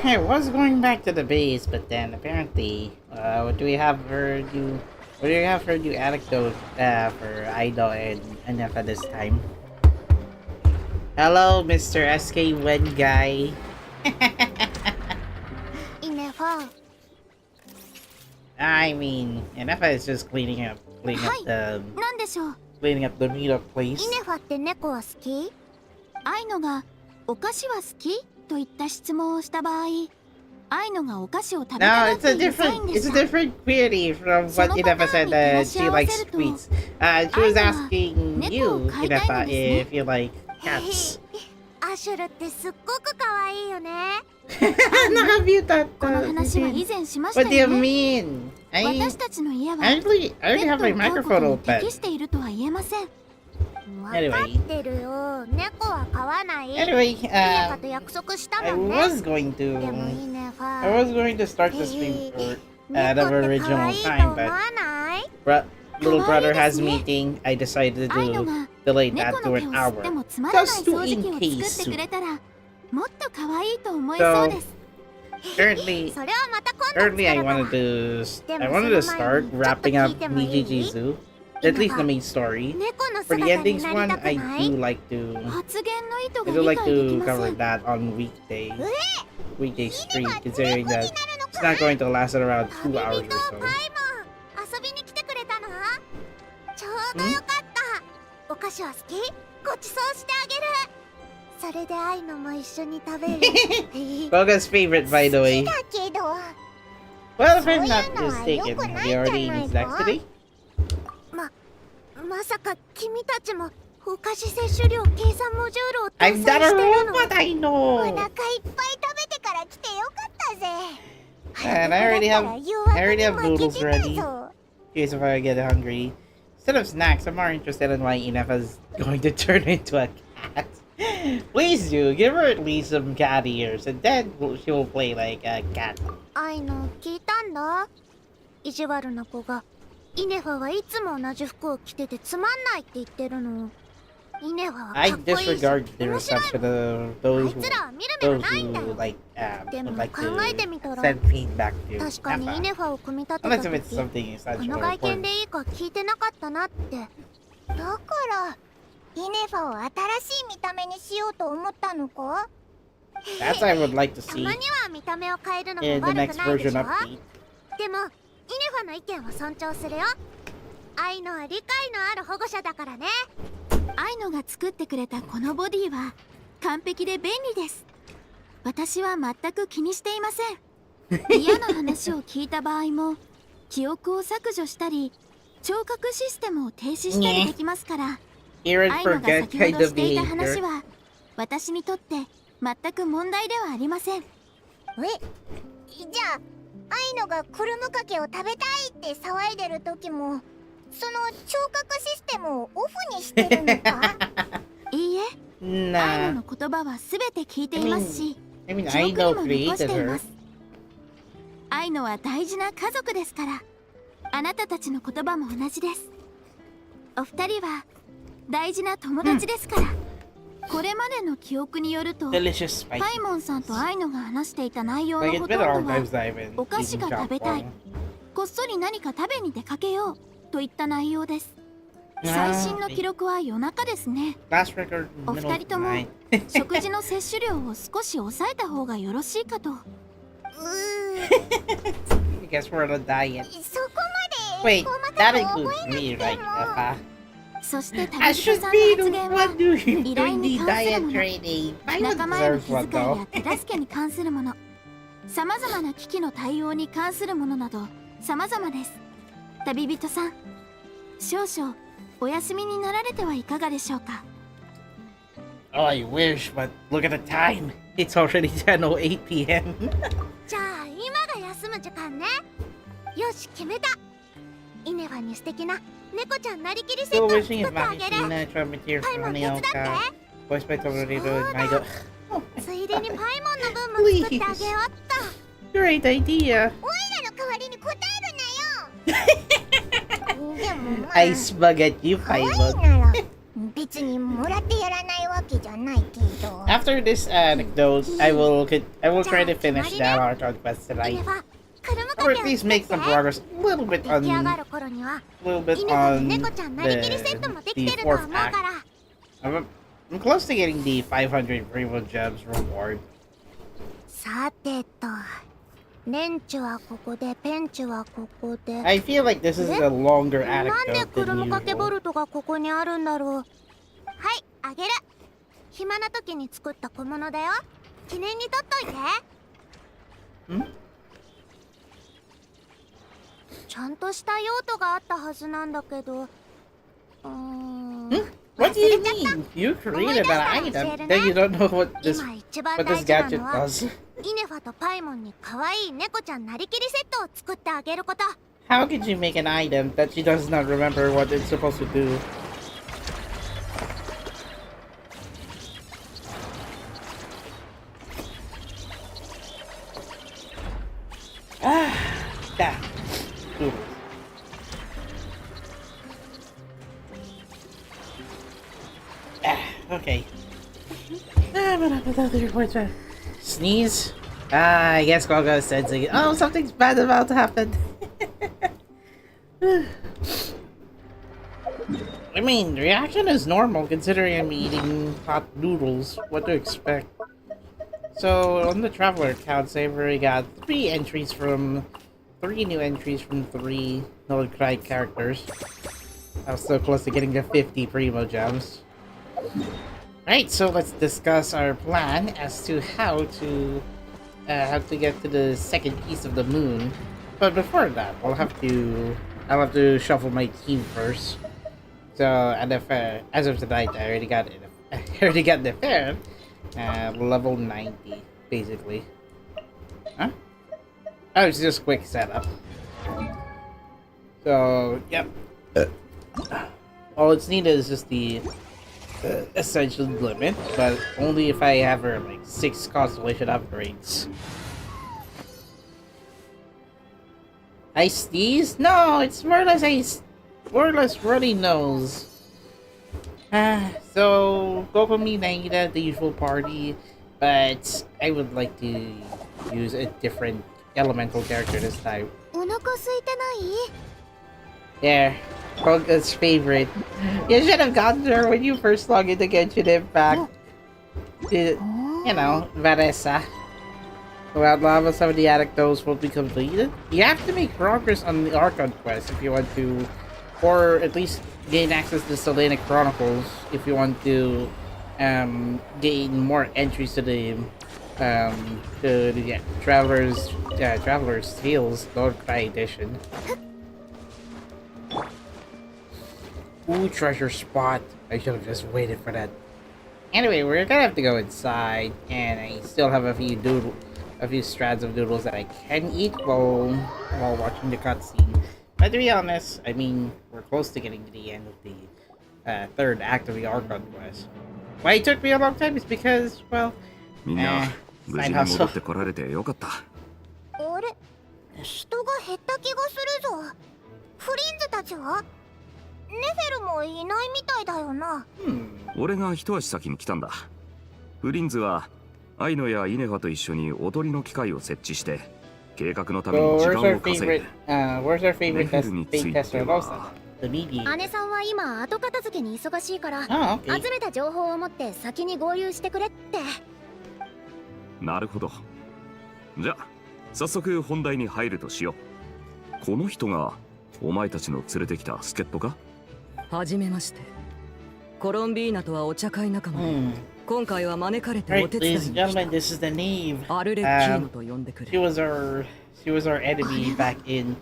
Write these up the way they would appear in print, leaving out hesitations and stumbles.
I was going back to the base, but then apparently, what do we have for new anecdote for Ido and Anefa this time? Hello, Mr. SK1 guy. I mean, Anefa is just cleaning up the meetup place. 愛のがお菓子は好きといった質問をした場合、愛のがお菓子を食べたがっているサインでした。 It's a different query from what Inefa said that she likes sweets. She was asking you, Inefa, if you like cats. アシュルってすっごく可愛いよね。この話は以前しました What do よ you ね。 mean? 私たちの家は I already ペ have ッ my トを飼うこ microphone とに open. 適しているとは言えません。 分かってるよ。猫は飼わない。 Anyway, イネファと約束した I もんね。 was going でもイネフ I ァ。 was going to start the stream for 猫 at っ our て可 original 愛いと time, 思 but わない？ little brother has meeting. I decided 愛の to が delay 猫 that の to 毛 an を吸って hour もつまらない just to 掃除 in 機を作って case. くれたらもっと可愛いと思えそうです。 Currently, それはまた今度 currently, I 作るから。 wanted to start wrapping up Nijijizu, at least the main story. 猫の For the 姿に endings なり one, たく I ない？ do like to 発言の意図 I が do 理 like 解でき to ませ cover ん。 that on weekday stream, considering that it's not going to last at around 2 hours or パイ so. も遊びに来てくれたの？ちょうどよかった。お菓子は好き？ごちそうしてあげる。それで愛のも一緒に食べる。 Goga's favorite, by the 好 way. きだけど。 Well, if I'm そういう not のは mistaken, 良く have ない you んじゃ already な eaten い snacks か？ today? まさか君たちもお菓子摂取量計算モジュールを搭 I've 載 done a してるの？ robot, I お know! 腹いっぱい食べてから来てよかったぜ。 And I already have 誘惑 I already に have 負け noodles てない ready. ぞ。 In case if I get hungry. Instead of snacks, I'm more interested in why Inefa's going to turn into a cat. Please do, give her at least some cat ears, and then she will play like a cat. 愛の聞いたんだ。意地悪な子がイネファはいつも同じ服を着ててつまんないって言ってるの。イネファはか I っこいいし disregard the 面白い reception もん。 of あ those い who つらは見る目がないんだよ。 like でも would like 考えてみた to ら send feedback to 確かにイ Inefa. ネファを組み立て Unless た if it's 時 something こ essential の or 外見 important. でいいか聞いてなかったなって。だからイネファを新しい見た目にしようと思ったのか？ That's I would like to た see まには見た目を変えるのも in the 悪 next くないでし version ょ？ update. でもイネファの意見を尊重するよ。愛のは理解のある保護者だからね。愛のが作ってくれたこのボディは完璧で便利です。私は全く気にしていません。嫌な話を聞いた場合も記憶を削除したり聴覚システムを停止したりできますから、 Hear and 愛のが forget 先ほ kind ど of していた話 behavior. は私にとって全く問題ではありません。じゃあ愛のがクルムかけを食べたいって騒いでる時もその聴覚システムをオフにしてるのか？いいえ、愛 Nah. のの言葉は全て聞いていますし、 I mean, 記 I 憶 know にも残し created てい her. ます。愛のは大事な家族ですから、あなたたちの言葉も同じです。お二人は大事な友達ですから、これまでの記憶によると、 Delicious パ spicy. イモンさんと愛のが話していた内容の Like ほ it's と been ん a ど long は time since I've been お菓子 eating が食べたい、 chop こっそり何か食べに出かけようといった内容です。 Ah, 最新の記録は夜中ですね。 Last record お middle 二 of 人 the とも night. 食事の摂取量を少し抑えた方がよろしいかと。I guess we're on a diet. そこま Wait, で細 that かく includes 覚えな me, くて right, も。 Papa? そして I 旅人 should さん be の the 発言は one doing 依頼 the に関する diet もの、 training. I would 仲間への deserve 気 one 遣い though. や手助けに関するもの、さまざまな危機の対応に関するものなど様々です。旅人さん、少々お休みになられてはいかがでしょうか。Oh, I wish, but look at the time. It's already 10:08 p.m. じゃあ今が休む時間ね。よし決めた。イネファに素敵な猫ちゃんなりきりセッ Still トを wishing 作 if ってあげる。 Makishina Trumpeteer パイモン手伝って。 Funny voiced by Tomohiro Naido. ついでにパイモンの分も作ってあげよっと。 Great idea. オイラの代わりに答えるなよ。でもまあ I smug at you, 可愛い Paimon. なら別にもらってやらないわけじゃないけど。 After this anecdote, I will try to finish that Archon quest イ tonight, ネファ車 or か at けを least 作っ make て。 some progress a little bit 出 on 来上がる頃には a little bit イネファ on に猫ちゃんなりきりセットもできて the ると思う fourth か act. ら。 I'm close to getting the 500 Primo Gems reward. さてと、レンチはここでペンチはここで。 I feel like this is a longer なんで anecdote 車 than 掛けボ usual. ルトがここにあるんだろう。はい、あげる。暇な時に作った小物だよ。記念に取っといて。ん？ちゃんとした用途があったはずなんだけど。What do you mean? You created that item, then you don't know what 今一番 this 大事 gadget なのは does. イネファとパイモンに可愛い猫ちゃんなりきりセットを作ってあげること。 How could you make an item that she does not remember what it's supposed to do? Ah, that. Ooh. Okay. Sneeze? I guess Gogo's sensing it. Oh, something's bad about to happen. I mean, the reaction is normal considering I'm eating hot noodles. What to expect? So, on the Traveler accounts, I've already got 3 new entries from 3 Node-Cried characters. I was so close to getting the 50 Primo Gems. Right, so let's discuss our plan as to how to get to the second piece of the moon. But before that, I'll have to shuffle my team first. So, and as of tonight, I already got the fair, level 90, basically. Huh? Oh, it's just quick setup. So, yep. All it's needed is just the essential limit, but only if I have her like 6 constellation upgrades. I sneeze? No, it's more or less runny nose. So Gokomi Naida, the usual party, but I would like to use a different elemental character this time. お腹空いてない？ There, Koga's favorite. You should have gotten her when you first logged into Genshin Impact. You know, Vanessa. Well, now some of the anecdotes will be completed. You have to make progress on the Archon quest if you want to, or at least gain access to Selenic Chronicles if you want to gain more entries to the Traveler's Tales Lord Cry Edition. Ooh, treasure spot. I should have just waited for that. Anyway, we're gonna have to go inside, and I still have a few strands of noodles that I can eat while watching the cutscene. But to be honest, I mean, we're close to getting to the end of the third act of the Archon quest. Why it took me a long time is because, well, みんな無事に戻ってこられてよかった。あれ、人が減った気がするぞ。フリンズたちは？ネフェルもいないみたいだよな。俺が一足先に来たんだ。フリンズはアイノやイネファと一緒に踊りの機械を設置して計画のために時間を稼いで。Where's our favorite ネフェルについ fake て tester Rosa? は The mediator. 姉さんは今後片付けに忙しいから、 Oh, okay. 集めた情報を持って先に合流してくれって。なるほど。じゃあ早速本題に入るとしよう。この人がお前たちの連れてきた助っ人か？はじめまして。コロンビーナとはお茶会仲間で、今回は招かれて Alright, お手伝い ladies に and 来 gentlemen, た。 this is the name. アルレッキーノと呼んでく She れ。 was our enemy back in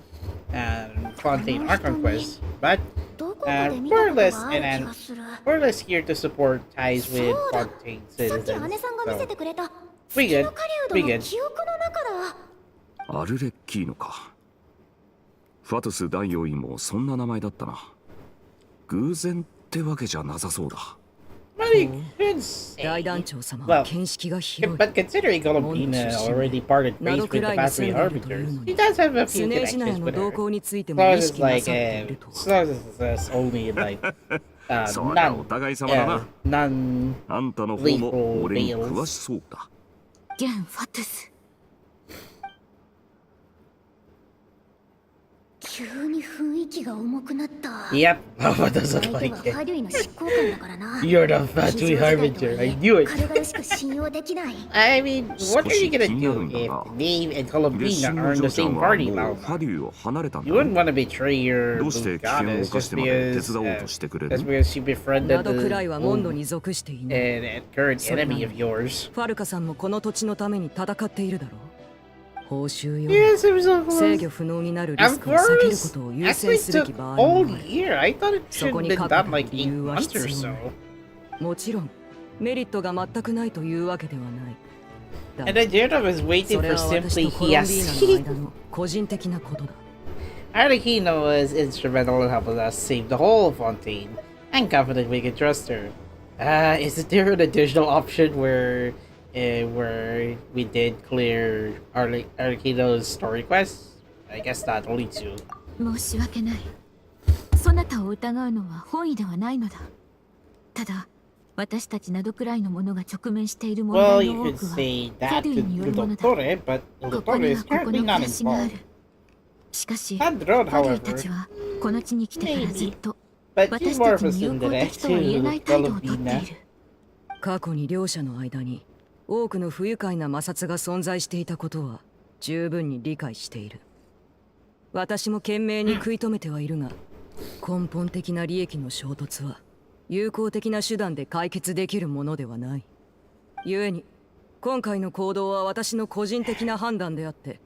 Fontaine Archon Quest, but どこかで見たこと Poreless がある and 気がする。 Poreless here to support ties そ with うだ、 Fontaine さっき citizens. 姉さんが見せて So くれた We 月 good. の狩 We 人の good. 記憶の中だ。アルレッキーノか。ファトス大王院もそんな名前だったな。偶然ってわけじゃなさそうだ。Well, you could say. 大団長様は見識が広い。 But considering Filipino already parted ways with the factory arbiters, he does have a ス few ネージ内 connections の with 動 her. 向についても As long 意 as 識な like さっていると。 as long as it's only like そりゃお non 互い様だな。 non あんたの方も俺に詳しそうだ。ゲンファトゥス。急に雰囲気が重くなった。 Yep, Papa doesn't 相手 like は it. ハリュイの執行官だからな。 You're the factory harbinger. I knew it. 軽々しく信用できない。 I mean, what are you gonna do if Nave and 月 Filipina 心 are の in the 嬢ちゃん same は party も now? うハリューを離れたん You だ wouldn't ろ。 want to betray your どうして危険を goddess 冒し just てまで because 手伝おうとしてくれ just る？ because she befriended などくらいはモンド the に属していない。 and current enemy of yours. ファルカさんもこの土地のために戦っているだろう。報酬よ。 Yes, it was a 制御不能になるリ Of スクを避けるこ course. とを優 Actually, 先 it すべ took き場合 all もある。 year. I thought it should have been done like 8 You are months or still- so. もちろんメリットが全くないというわけではない。だ And the Jada was waiting それ for は私 simply とコロンビーナの Hiyashi. 間の個人的なことだ。 Arlecchino was instrumental in helping us save the whole Fontaine. I'm confident we can trust her. Is there an additional option where we did clear Arlecchino's story quest? I guess not, only 2. 申し訳ない。そなたを疑うのは本意ではないのだ。ただ、私たちなどくらいの者が直面している問 Well, 題 you の多 could くは、 say フ that ァデ to ュイによるものだ。 Dottore, but ここ Dottore に is はここ currently の not 暮らしがあ involved. る。しかし、 Not フ Drone, ァデュイた however. ちはこの地に来てからずっと But 私 she's more た of ち a に友好 syndicate 的とは言えない to 態度をとってい Filipina. る。過去に両者の間に多くの不愉快な摩擦が存在していたことは十分に理解している。私も懸命に食い止めてはいるが、根本的な利益の衝突は有効的な手段で解決できるものではない。故に今回の行動は私の個人的な判断であって、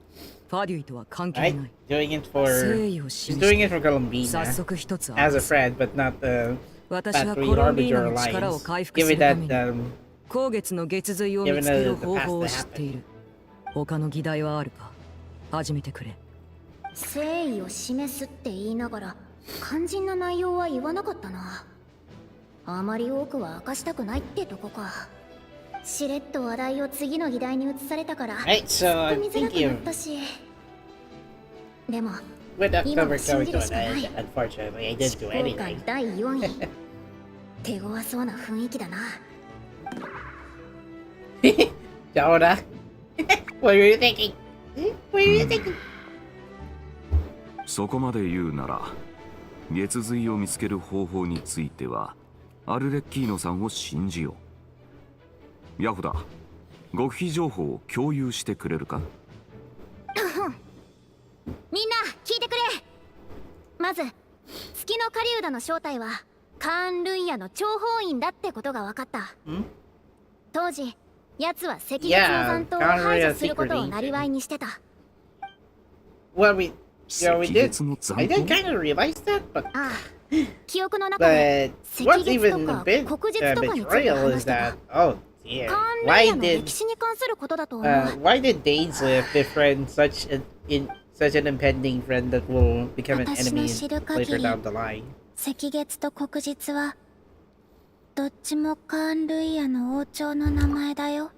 ファデュイとは関係 Right? ない。 Doing it 誠 for... 意を She's 示 doing して it for 早 Colombina 速一つ as a 明かす。 friend, but not the 私は factory コロンビー arbiter ナの力を alliance. 回復す Given るため that に後月の月髄を見つける方法を知っている。他の議題はあるか？始めてくれ。誠意を示すって言いながら肝心な内容は言わなかったな。あまり多くは明かしたくないってとこか。しれっと話題を次の議題に移されたから Right, so 突っ I'm 込みづらくな thinking ったし。でも with October coming to an 信じるしかない。 end, unfortunately, I didn't 執 do 行 anything. 官第4位。手強そうな雰囲気だな。Jonah, what were you thinking? What were you thinking? そこまで言うなら、月髄を見つける方法についてはアルレッキーノさんを信じよう。ヤホだ、極秘情報を共有してくれるか？みんな聞いてくれ。まず月の狩人の正体はカーン・ルンヤの諜報員だってことが分かった。当時奴は赤月の残党を排除することを生業にしてた。 Well, yeah, we 赤 did. 月の残 I 党？ did kind of realize that, but ああ、記憶の中で but 赤 what's 月 even と a か bit 黒日とかについて betrayal 話 is した that が、 oh dear, カーン・ルン why ヤの did 歴史に関することだと思う。 why did Dainsliff befriend such an impending friend that will become an 私の enemy 知る限 later り down the line? 赤月と黒日はどっちもカーン・ルイヤの王朝の名前だよ。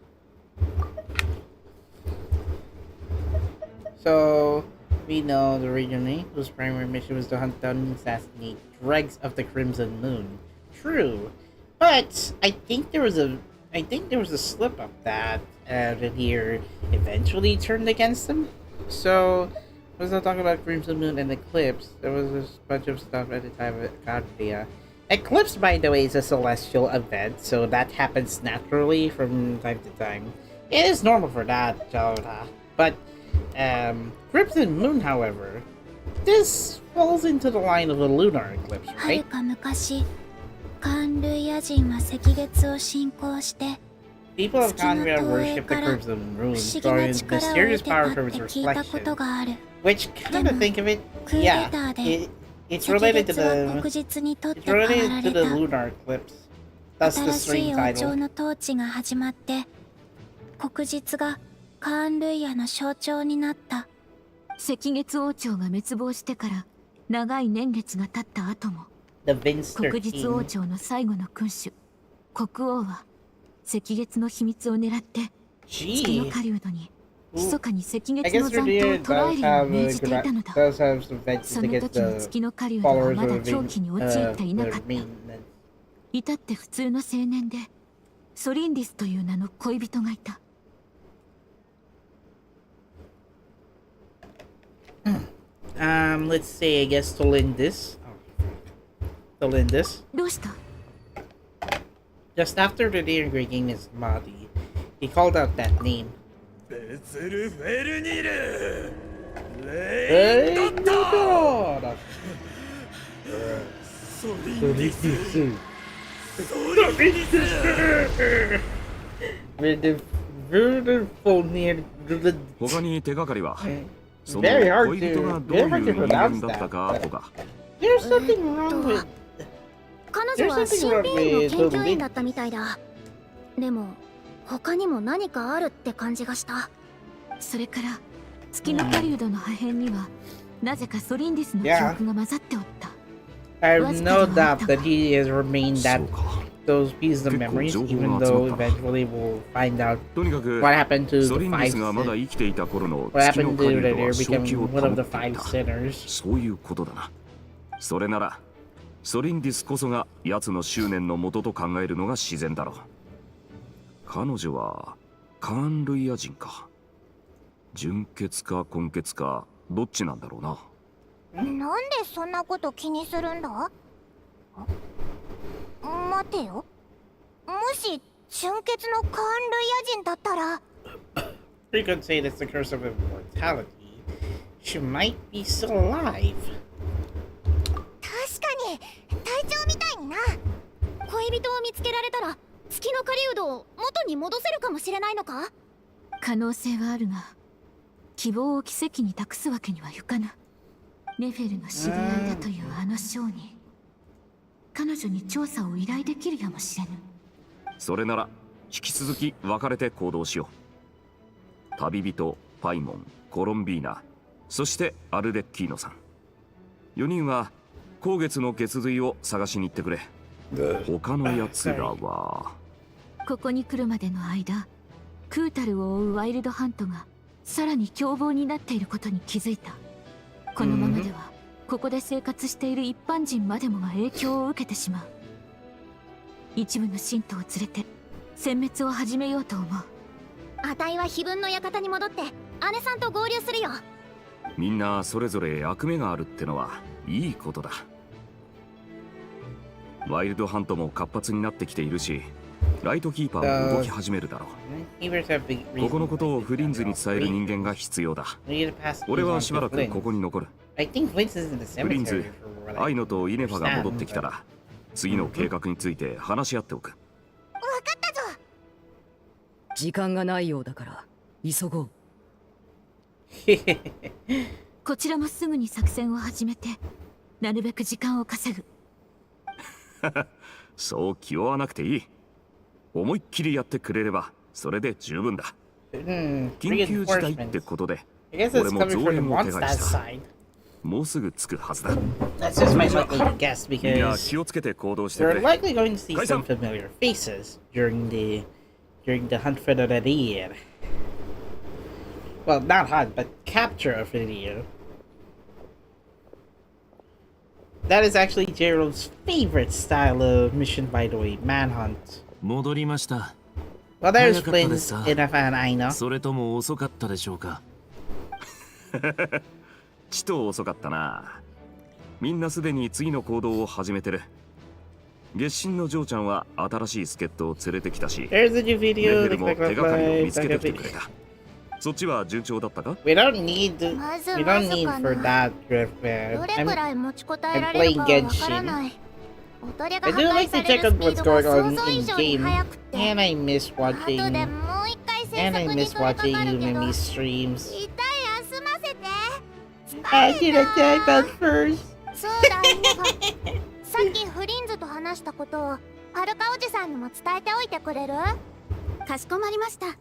So we know the region whose primary mission was to hunt down and assassinate dregs of the Crimson Moon. True, but I think there was a slip up that here eventually turned against them. So let's not talk about Crimson Moon and Eclipse. There was a bunch of stuff at the time of Godria. Eclipse, by the way, is a celestial event, so that happens naturally from time to time. It is normal for that, Jonah. But Crimson Moon, however, this falls into the line of a lunar eclipse, はる right? か昔、カーン・ルイヤ人は赤月を信仰して People of Conria worship the Crimson 不 Moon, 思議な drawing 力を得 mysterious てた power って from its 聞いたこと reflection. がある。 Which, come to think of it, クーデ yeah, ターで it, It's 赤 related to 月は黒 the 日にとって it's 変わ related ら to れ the た Lunar Eclipse. That's the 新し string い王朝 title. の統治が始まって黒日がカーン・ルイヤの象徴になった。赤月王朝が滅亡してから長い年月が経った後も The Vinster 黒日王 King. 朝の最後の君主国王は赤月の秘密を狙って月の Gee. 狩人に密かに赤 I 月 guess の残党を Vernier 捕らえ does るよう have 命じていたのだ。 does have some vengeance その against 時の the 月の狩人は followers まだ of 狂気に陥っていなかっ the た。 maintenance. 至って普通の青年でソリンディスという名の恋人がいた。Let's say I guess Tolindis. Tolindis. どうした？ Just after the deer breaking his body, he called out that name. Hey, God! With the beautiful near the 他に手がかりはその Very hard 恋人が to どういう very hard to 人 pronounce 間だったか that. とか There's something wrong with 彼女は神秘院の研究員だったみたいだ。でも他にも何かあるって感じがした。それから月の狩人の破片にはなぜかソリンディスの記憶が混ざっておった。 I have no doubt that he has remained そ that うか those pieces of memories, even though eventually we'll find out とにかく what happened to ソ the リンディ five スがまだ sinners. 生きていた頃の What 月の happened 狩 to 人 Lenovo は正気 became を one 保 of っ the てい five た sinners. そういうことだな。それならソリンディスこそが奴の執念の元と考えるのが自然だろう。彼女はカーン・ルイヤ人か。純血か根血かどっちなんだろうな。なんでそんなこと気にするんだ？待てよ。もし純血のカーン・ルイヤ人だったら We could say that's the curse of immortality. She might be still alive. 確かに隊長みたいにな。恋人を見つけられたら月の狩人を元に戻せるかもしれないのか？可能性はあるが希望を奇跡に託すわけにはいかぬ。ネフェルの知り合いだというあの将に彼女に調査を依頼できるやもしれぬ。それなら引き続き別れて行動しよう。旅人パイモン、コロンビーナ、そしてアルレッキーノさん、4人は後月の血髄を探しに行ってくれ。他のやつらはここに来るまでの間クータルを追うワイルドハントがさらに凶暴になっていることに気づいた。このままではここで生活している一般人までもが影響を受けてしまう。一部の信徒を連れて殲滅を始めようと思う。あたいは碑文の館に戻って姉さんと合流するよ。みんなそれぞれ役目があるってのはいいことだ。ワイルドハントも活発になってきているし、ライトキーパーも動き始めるだろう。ここのことをフリンズに伝える人間が必要だ。俺はしばらくここに残る。フリンズ、アイノとイネファが戻ってきたら次の計画について話し合っておく。わかったぞ。時間がないようだから急ごう。こちらもすぐに作戦を始めてなるべく時間を稼ぐ。そう気負わなくていい。思いっきりやってくれればそれで十分だ。緊急事態ってことで俺も増援を手配した。もうすぐ着くはずだ。That's just my lucky guess みんな because 気をつけて行動してく we're れ。 likely going to see some familiar faces during the hunt for the deer. Well, not hunt, but capture of the deer. That is actually Gerald's favorite style of mission, by the way, manhunt. 戻りました。 Well, there's 早かったです Flint, Inafa, and Aina. それとも遅かったでしょうか。ちと遅かったな。みんなすでに次の行動を始めてる。月神のジョーちゃんは新しい助っ人を連れてきたし、 There's a new レ video. ベルも手がかりを見つけてきてくれ We た。そっちは順調だったか？ don't need, we まず don't need for that, ど Driftman. れくらい持ちこたえられるかはわからない。おとりが I 破 do 壊 like さ to れ check る out スピー what's ドが going 想 on 像以 in 上に game, 速くて and I miss 後で watching, もう一回制 and I 作に miss 取り掛 watching かるけど Yumi streams. 一旦休ませて。 I did a timeout first. そうだ稲葉。さっきフリンズと話したことをはるかおじさんにも伝えておいてくれる？かしこまりました。フ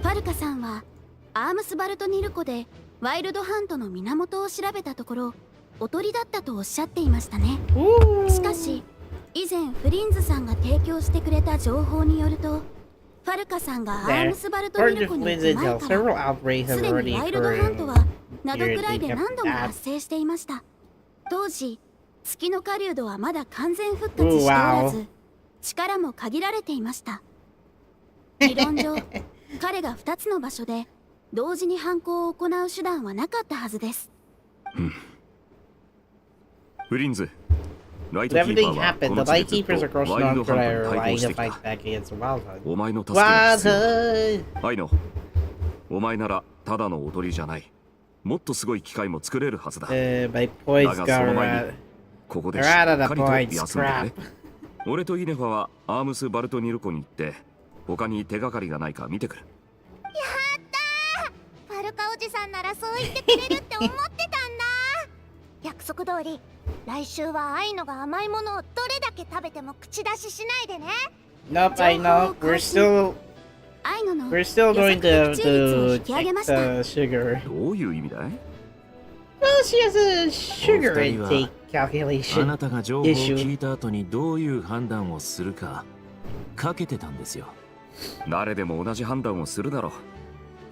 ァルカさんはアームスバルトニル湖でワイルドハントの源を調べたところおとりだったとおっしゃっていましたね。しかし以前フリンズさんが提供してくれた情報によると、ファルカさんがアームスバルトニル湖に行く前からすでにワイルドハントは灘くらいで何度も発生していました。当時月の狩人はまだ完全復活しておらず、力も限られていました。理論上彼が2つの場所で同時に犯行を行う手段はなかったはずです。フリンズ、ライトキー Everything パーは happened. こ The の地 Light でずっ Keepers と across ワイル North ドハント Korea に are 対 lying 抗し to てき fight た。 back against Wildhood. お前の助けが必要。 Wildhood! アイノ、お前ならただの踊りじゃない。もっとすごい機械も作れるはずだ。 My points だがその got 前にここでしっ out of か the りと points. 休んでく Crap. れ。俺とイネファはアームス・バルトニル湖に行って他に手がかりがないか見てくる。やったー。はるかおじさんならそう言ってくれるって思ってたんだ。約束通り来週は愛のが甘いものをどれだけ食べても口出ししないでね。 Nope, I know. We're still アイノの we're still 予 going 測 to 的中率を to 引き上げ check ました。 the sugar. どういう意味だい？ Well, she has a sugar お二人は intake あ calculation なたが情報を issue. 聞いた後にどういう判断をするかかけてたんですよ。誰でも同じ判断をするだろう。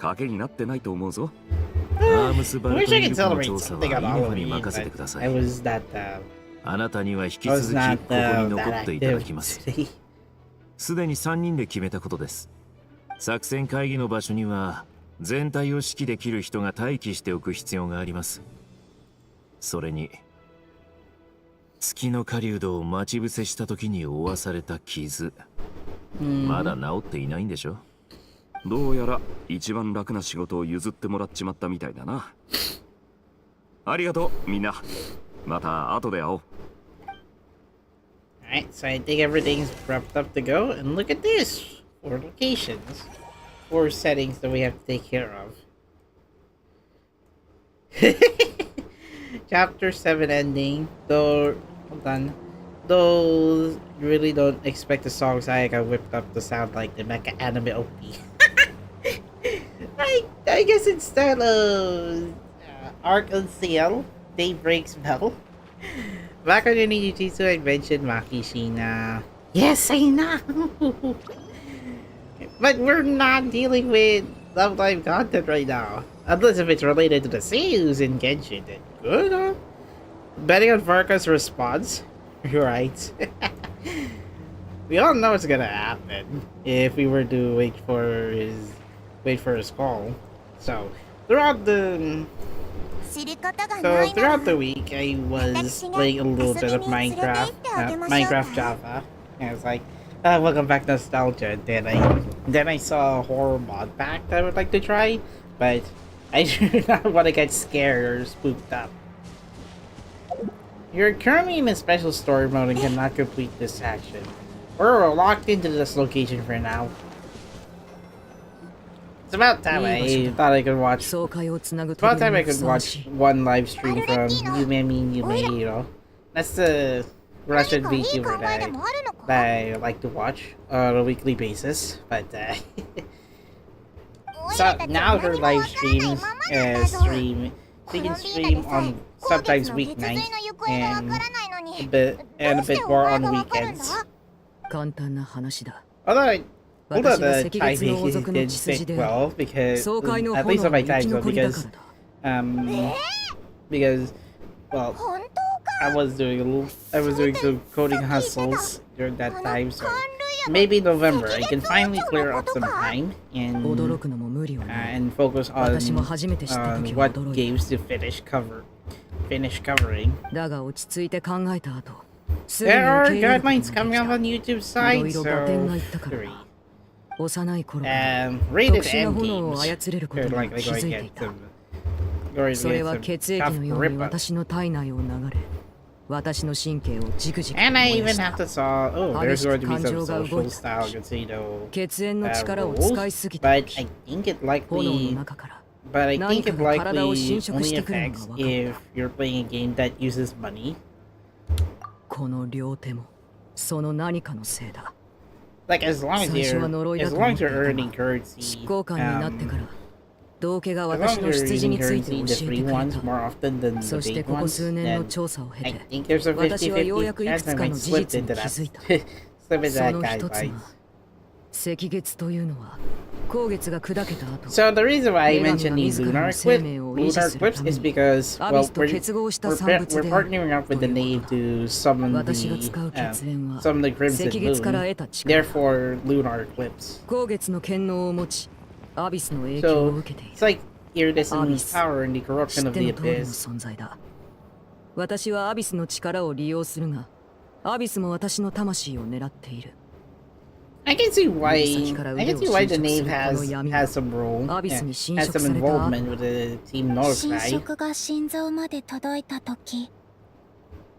賭けになってないと思うぞ。アームスバ I ル wish ト I ニ could ル湖の celebrate 調査は something イ on ネファに Halloween, 任せて but くださ I い。 was that あなたには引き I 続 was きこ not こに残 that っていただ active きます。 today. すでに3人で決めたことです。作戦会議の場所には全体を指揮できる人が待機しておく必要があります。それに月の狩人を待ち伏せした時に負わされた傷、まだ治っていないんでしょ。どうやら一番楽な仕事を譲ってもらっちまったみたいだな。ありがとうみんな。また後で会おう。 Alright, so I think everything's wrapped up to go, and look at this! 4 locations. 4 settings that we have to take care of. Chapter 7 ending, though, hold on. Though, you really don't expect the songs I got whipped up to sound like the mecha anime OP. I guess instead of Archon CL, Daybreak's Bell. Back on your Jujutsu, I mentioned Makishina. Yes, I know! But we're not dealing with Love Live content right now. Unless if it's related to the seiyus in Genshin, then good, huh? Betting on Varka's response, you're right. We all know what's gonna happen if we were to wait for his call. So throughout the week, I was playing a little bit of Minecraft Java. And I was like, welcome back nostalgia. And then I saw a horror mod pack that I would like to try, but I do not want to get scared or spooked up. You're currently in a special story mode and cannot complete this action. We're locked into this location for now. It's about time I thought I could watch. It's about time I could watch one live stream from Yume, you know. That's the Russian VTuber that I like to watch on a weekly basis. But so now her live streams she can stream on sometimes weeknights and a bit more on weekends. Although the timing did fit well because at least on my time zone because well I was doing some coding hustles during that time, so maybe in November I can finally clear up some time and focus on what games to finish covering. There are guidelines coming up on YouTube site, so 3. Rated M games are likely going to get some tough rip up. And I even have to saw, there's going to be some social style casino rules, but I think it likely but I think it 何かが体を likely 侵食 only してくるの affects が分かった。 if you're playing a game that uses money. この両手もその何かのせいだ。 Like as long as 最初は you're 呪いだ as と long 思っ as てい you're たが earning currency, 執行官になってから道家が as long 私 as の you're 出自 eating について currency, 教 the えて free くれ ones た。 more often than そ the して big ここ ones, 数年の then 調査を経 I て think there's a 私はようやくいく 50-50 つ chance I か might の事 slip 実に into 気 that づいた。 slip into そ that の guy 一つ vibes. が赤月というのは光月が砕けた後 So the reason why I 女神 mentioned が the 自ら Lunar の生命を維持 Eclipse, するため is に because アビ well スと結合した産物 we're である partnering up with と the いう nave ことだ。 to summon 私が使う血縁は summon the 赤 Crimson 月から Moon. 得た力。 Therefore, Lunar Eclipse. 光月の権能を持ちアビスの影響を So 受けてい it's る。 like iridescent Abyss. power and the 知 corruption っ of て the の通りの abyss. 存在だ。私はアビスの力を利用するがアビスも私の魂を狙っている。 I can see why 指先から I 腕 can を see why 侵 the 食す nave るこ has の闇が has some role, アビスに侵 has 食 some された後 involvement with the team 侵 Northside. 食が心臓まで届いた時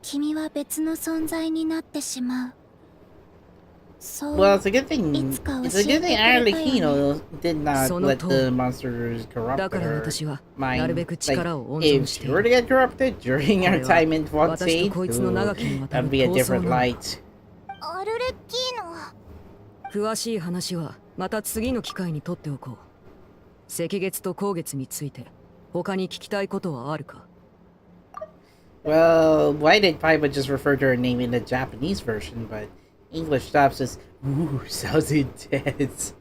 君は別の存在になってしまう。そう Well, it's a good thing. It's It's a good thing Arlecchino did not Sono let the to. monsters corrupt だから her 私は mind. なるべく Like, 力を温存し if て she い were to る。 get corrupted during our これは time in 私 Fonsade, とこいつの長きにわた that'd る be a 闘争 different なのだ。 light. アルレッキーノ。詳しい話はまた次の機会にとっておこう。赤月と光月について他に聞きたいことはあるか？ Well, why did Paiba just refer to her name in the Japanese version, but English dub says, ooh, sounds intense.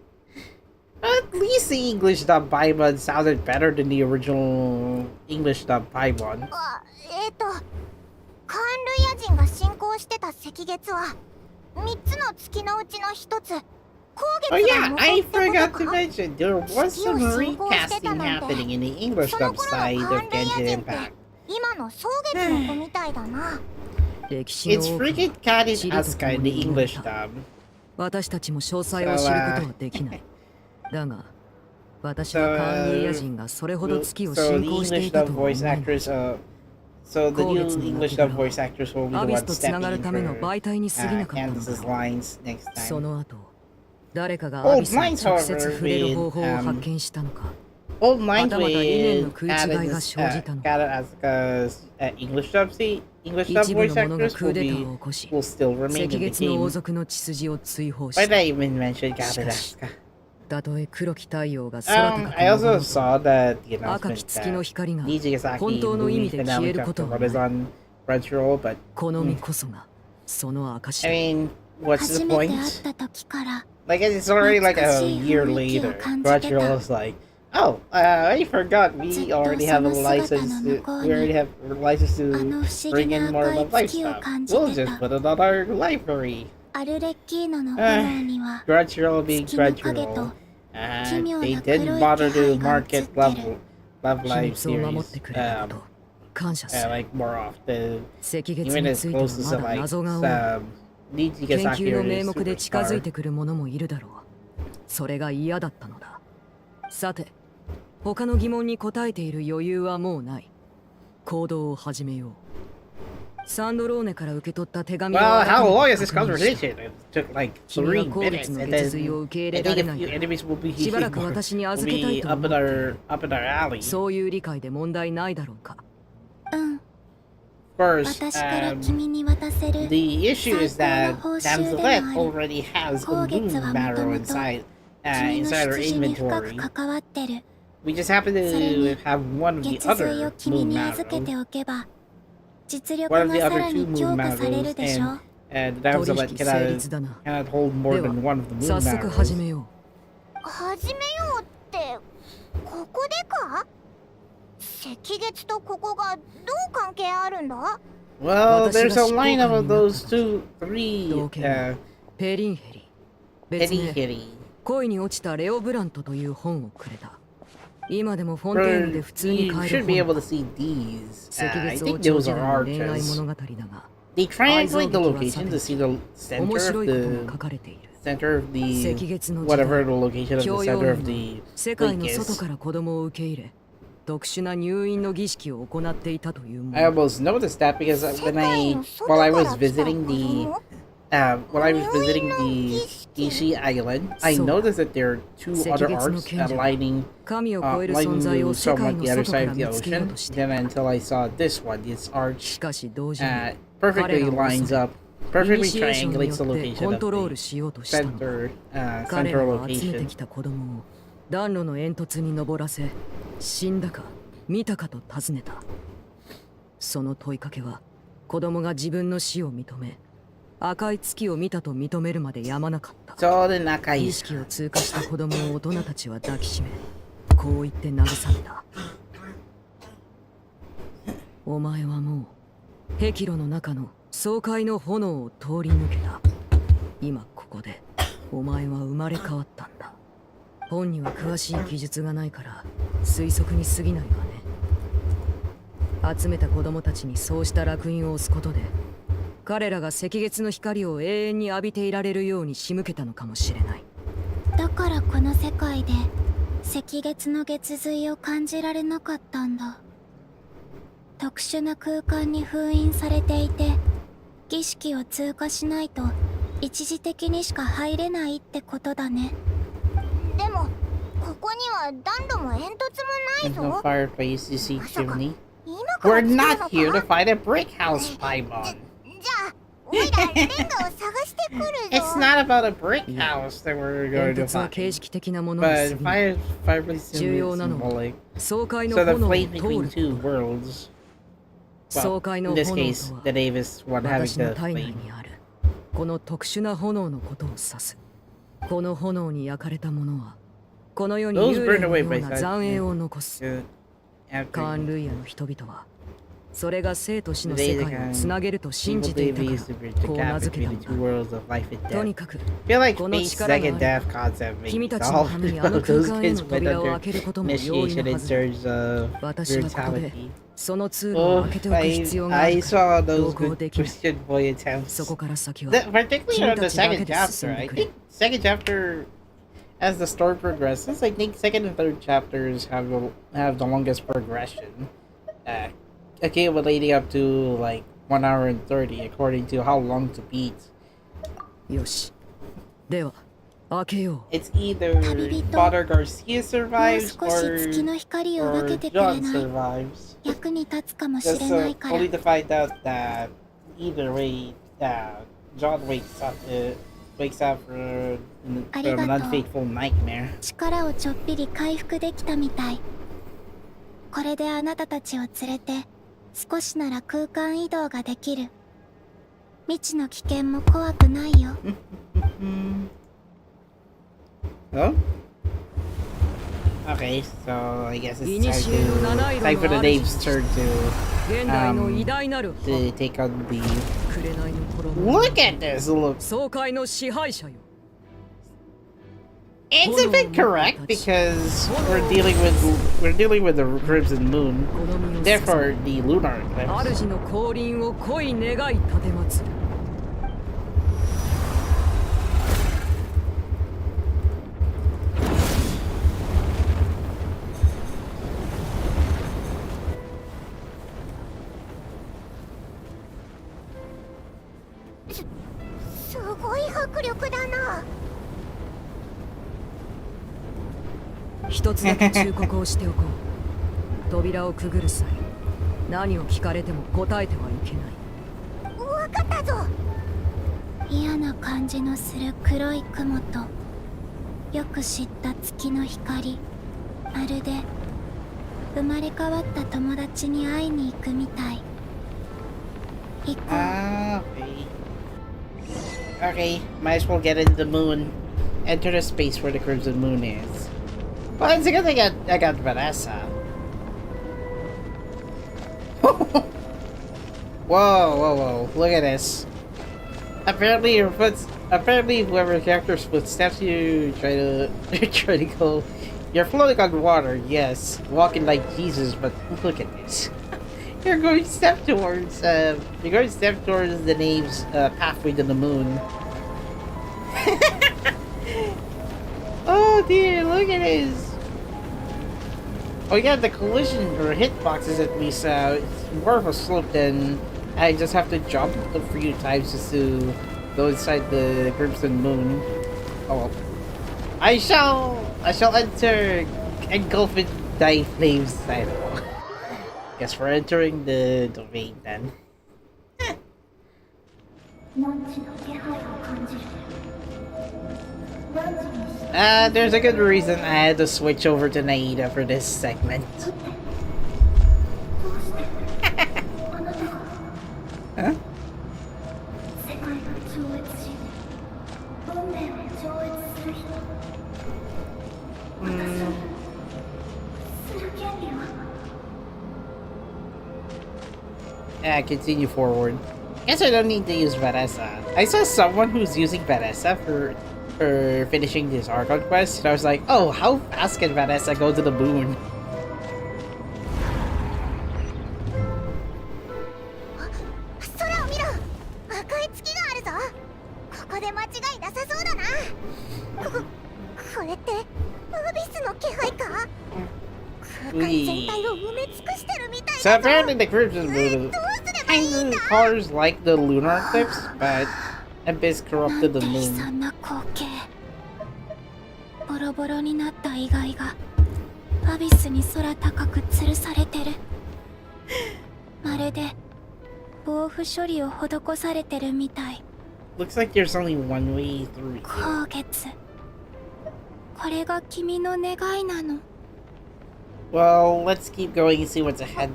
At least the English dub Paiba sounded better than the original English dub Paiba. あ、カンルヤ人が信仰してた赤月は3つの月のうちの1つ。 Oh yeah, I forgot to mention, there was some recasting happening in the English dub side of Genshin Impact. 今の蒼月の子みたいだな。歴史の It's 多く freaking は Cat 地 and 理と Asuka 共 in に the 生まれ English た。 dub. 私たちも詳細を知ることはできない。だが、私はカーンリエア人がそれほど月を So 信 the 仰してい English た dub とは思え voice ない。 actress, so the new English dub voice actress will be ア the ビ one スとつなが stepping る in ための for 媒体に過ぎなかったのだ Candace's ろう。 lines next そ time. の後、誰かがアビスに直接触れる方法を発見したのか。 Old lines またまた理念の with 食い違いが生じたの。 Cat and Asuka's English dub一部 voice の者が actress クーデターを起こし、 will still 赤 remain in the 月の王 game. 族の血筋を追放し Why did た。 I even mention Cat and しかし Asuka? たとえ黒き太陽が空高く I 昇 also ると saw that the 赤き announcement 月の that 光が Nijigasaki 本当の意味 movie で消え finale ること chapter は 1 is ない。 on Crunchyroll, but 好みこそがその証 I だ。 mean, what's 初 the めて point? 会った時から Like it's already like a 懐かしい year 雰囲気を later. 感じてた。 Crunchyroll's like, oh, I forgot we ずっと already have a その姿 license. の向こうに We already have a license あ to の不思 bring 議 in な more 赤 of い a 月を lifestyle. 感じ We'll て just た。 put it on our library. アルレッキーノの炎には Crunchyroll being 月の影と Crunchyroll. 奇妙 They な黒い didn't 気 bother 配 to が映っ market て Love る。 Love 秘 Live 密を守っ series てくれたこと感謝する。 like more often. 赤月 Even に as ついては close ま to だ like 謎が多い。 Nijigasaki 研究の名 or 目で近づい Superstar. てくる者もいるだろう。それが嫌だったのだ。さて、他の疑問に答えている余裕はもうない。行動を始めよう。サンドローネから受け取った手紙を Well, 改 how め long て is this 確認した。 conversation? It took like 君は 3光 minutes, 月の and 月髄 then を受け I 入れら think れ a ない few から enemies will be しばらく私に預けたいと思っている。 up in our alley. そういう理解で問題ないだろうか。うん。 Of course, 私から君に渡せる the issue is that 最高の報酬でもあ Damselet る。 already has a 光月 moon はもと marrow もと inside 君の inside our 羊に深く inventory. 関わってる。 We just happen それ to に have one of the 月髄 other を君 moon に預け marrows. ておけば実力 One of が the さ other ら two に moon 強化されるでしょ。 and 取 Damselet 引成立だな。 cannot hold more では than one of the moon 早速始 marrows. めよ始めようってここでか？赤月とここがどう関係あるんだ？ Well, there's a 私が執行官になった lineup of those two, three う。同系はペリンヘリ。別 petty 名 hitty. 恋に落ちたレオ・ブラントという本をくれた。今でもフォンテーヌで普通に You 買え should る be 本 able だ。 to see these. 赤 I 月 think 王朝 those 時 are 代の恋愛 arches. 物語だが、 They translate the 愛憎劇は location さ to て see the 面 center 白 of いことも the 書かれている。 center of 赤 the 月の時 whatever 代、 the location of 教 the 養 center of 院 the は世界の lake 外 is. から子供を受け入れ、特殊な入院の儀式を行っていたというも I の。 almost noticed that because when I while I was visiting the when I was visiting the Ishi Island, I noticed that there are two other arcs lining the somewhat the other side of the ocean. Then until I saw this one, this arch perfectly lines up, perfectly triangulates the location of the central location. 暖炉の煙突に登らせ死んだか見たかと尋ねた。その問いかけは子供が自分の死を認め赤い月を見たと認めるまでやまなかった。意識を通過した子供を大人たちは抱きしめこう言って慰めた。お前はもう壁炉の中の爽快の炎を通り抜けた。今ここでお前は生まれ変わったんだ。本には詳しい記述がないから推測に過ぎないわね。集めた子供たちにそうした烙印を押すことで彼らが赤月の光を永遠に浴びていられるように仕向けたのかもしれない。だからこの世界で赤月の月髄を感じられなかったんだ。特殊な空間に封印されていて儀式を通過しないと一時的にしか入れないってことだね。でもここには暖炉も煙突もないぞ。 No fireplace, you see, chimney. 今から We're not here to find a brick house, Paimon. じゃあおいらレンガを探してくるぞ。 It's not about a brick house that we're going 煙 to 突は find. 形式的なものに But 過ぎない。 fireplace is 重要なのは symbolic. 爽快の So the 炎を flame 通 between る two こと。 worlds. 爽 Well, 快の in 炎 this と case, は the Davis one having 私の the 体内 flame. にあるこの特殊な炎のことを指す。この炎に焼かれたものはこの世に Those 幽 burned 霊の away よう by な残影を残す。 After カーンルイヤの人々はそれが生と死の They 世界をつなげると信 evil じていた Davis か used to ら bridge こ the う名 gap 付け between た the ん two だ。 worlds of life and と death. にかく I feel like この Fate's 力があ second れば death concept 君 makes たちの all ためにあの those 空間への kids went 扉を under 開けることも容易 initiation な in はずだ。 terms of 私はここで brutality. その通路を Oh, 開けておく必要があ I るから saw 同 those 行 good できない。 Christian boy attempts. そこから先は Particularly 君 on た the ちだけ second で進ん chapter. で I くれ。 think second chapter, as the story progresses, I think second and third chapters have the longest progression, accumulating up to like 1 hour and 30, according to how long to beat. よし。では開けよう。 It's either Father Garcia もう survives 少し月の光を分 or けてくれ John ない？ survives. 役に立つかもし Just れないから。 only to find out that either way, John wakes up from an unfaithful nightmare. 力をちょっぴり回復できたみたい。これであなたたちを連れて少しなら空間移動ができる。未知の危険も怖くないよ。Oh? Okay, so I guess it's 古の七色 time for the の Dave's turn 現代の偉大なる to take on the... 紅の衣。 Look at this! Look! 爽快の支配者よ。 It's a bit correct because we're dealing with the Crimson Moon, 好みを therefore the Lunar Eclipse. 主の降臨を恋願い立てまつる。すごい迫力だな。一つだけ忠告をしておこう。扉をくぐる際、何を聞かれても答えてはいけない。わかったぞ。嫌な感じのする黒い雲とよく知った月の光。まるで生まれ変わった友達に会いに行くみたい。行こう。Ah, okay, might as well get into the moon. Enter the space where the Crimson Moon is. Well, it's a good thing I got Vanessa. Whoa, whoa, whoa! Look at this. Apparently, whoever character's footsteps you try to go. You're floating on water, yes, walking like Jesus. But look at this. You're going step towards the name's pathway to the moon. Oh dear, look at this. Oh yeah, the collision or hitboxes at least it's more of a slope than I just have to jump a few times just to go inside the Crimson Moon. Oh, I shall enter engulfing thy flames. I don't know. Guess we're entering the domain then. There's a good reason I had to switch over to Naida for this segment. Huh? Yeah, continue forward. Guess I don't need to use Vanessa. I saw someone who's using Vanessa for finishing this Archon quest, and I was like, oh, how fast can Vanessa go to the moon? So apparently the Crimson Moon kind of colors like the Lunar Eclipse, but Abyss corrupted the moon. ボロボロになった遺骸がアビスに空高く吊るされてる。まるで防腐処理を施されてるみたい。 Looks like there's only one way through. 光月、これが君の願いなの。 Well, let's keep going and see what's ahead.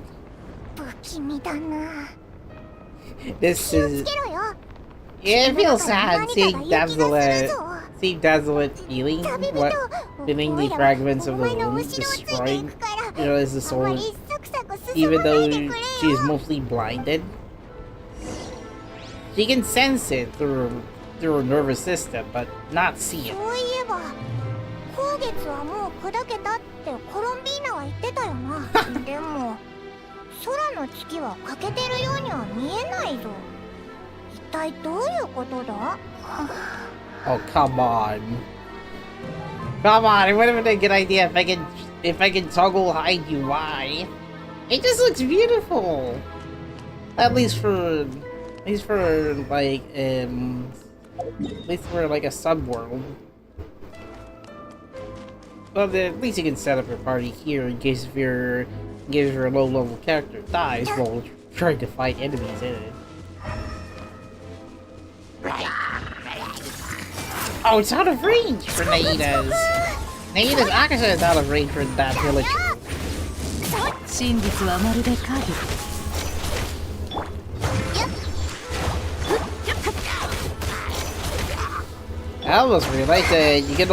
不気味だな。 This 気を is... つけろよ。 Yeah, it feels sad seeing Dazzlet feeling the fragments of the moon destroying, as the soul, even though she's mostly blinded. She can sense it through her nervous system, but not see it. そういえば、光月はもう砕けたってコロンビーナは言ってたよな。でも、空の月は欠けてるようには見えないぞ。 一体どういうことだ? Oh, come on. Come on, it would have been a good idea if I can toggle hide UI. It just looks beautiful. At least for like a subworld. Well, at least you can set up your party here in case if your low-level character dies while trying to fight enemies in it. Oh, it's out of range for Naida's. Naida's Akasha is out of range for that village. I almost realized that you can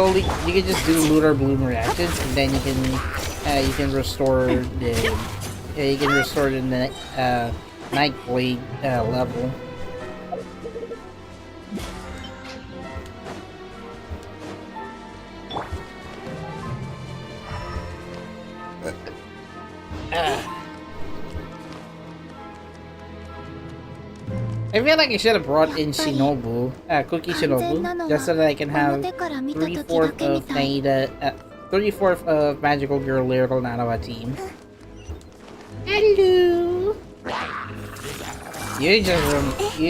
just do lunar bloom reactions, and then you can restore the Nightblade level. I feel like I should have brought in Shinobu, Cookie Shinobu, just so that I can have 3/4 of Naida, 3/4 of Magical Girl Lyrical Nanoa team. Hello! You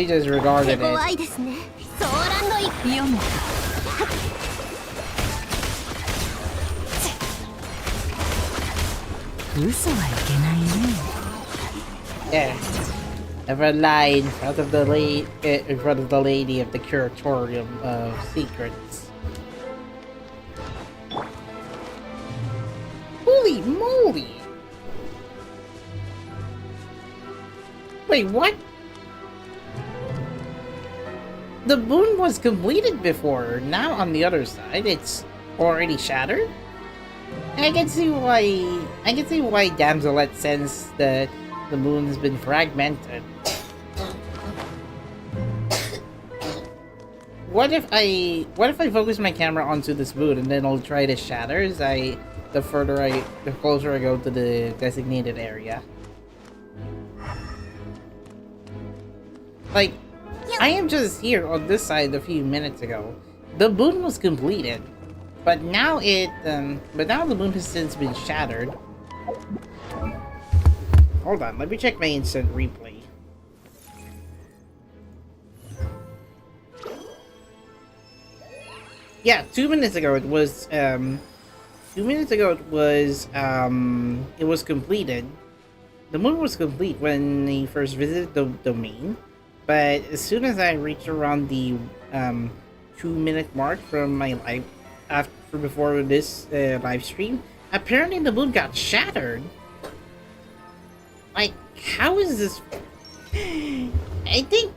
just regarded it. Yeah. Never lie in front of the lady of the curatorium of secrets. Holy moly! Wait, what? The moon was completed before. Now on the other side, it's already shattered. I can see why Damselet sensed that the moon has been fragmented. What if I focus my camera onto this moon and then I'll try to shatter the closer I go to the designated area? Like, I am just here on this side a few minutes ago. The moon was completed, but now the moon has since been shattered. Hold on, let me check my instant replay. Yeah, 2 minutes ago it was 2 minutes ago it was completed. The moon was complete when I first visited the domain, but as soon as I reached around the 2 minute mark from my live after before this live stream, apparently the moon got shattered. Like, how is this? I think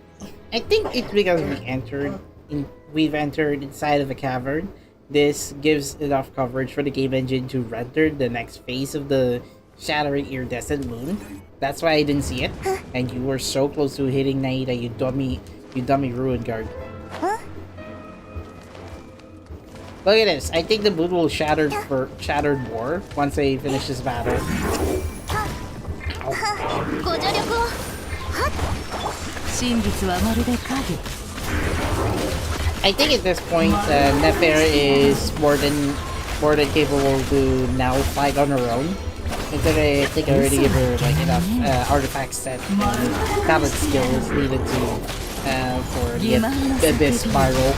it's because we've entered inside of a cavern. This gives enough coverage for the game engine to render the next phase of the shattering iridescent moon. That's why I didn't see it. And you were so close to hitting Naida, you dummy ruin guard. Look at this. I think the moon will shattered more once I finish this battle. I think at this point, Nefer is more than capable to now fight on her own. I think I already give her like enough artifact set and talent skills needed to for the Abyss Spiral.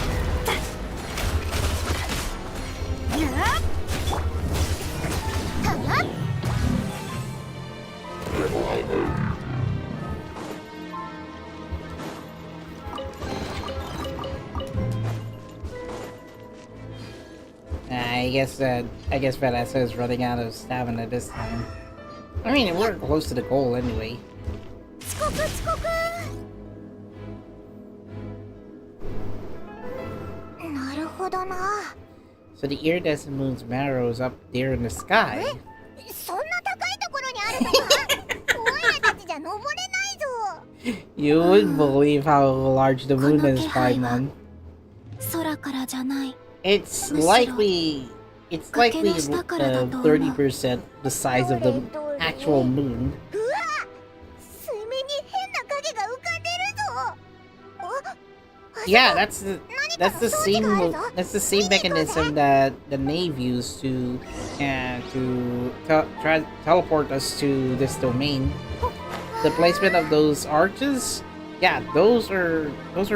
I guess Vanessa is running out of stamina this time. I mean, we're close to the goal anyway. So the iridescent moon's marrow is up there in the sky. You wouldn't believe how large the moon is, Paimon. It's likely 30% the size of the actual moon. Yeah, that's the same mechanism that the Nave used to teleport us to this domain. The placement of those arches, yeah, those are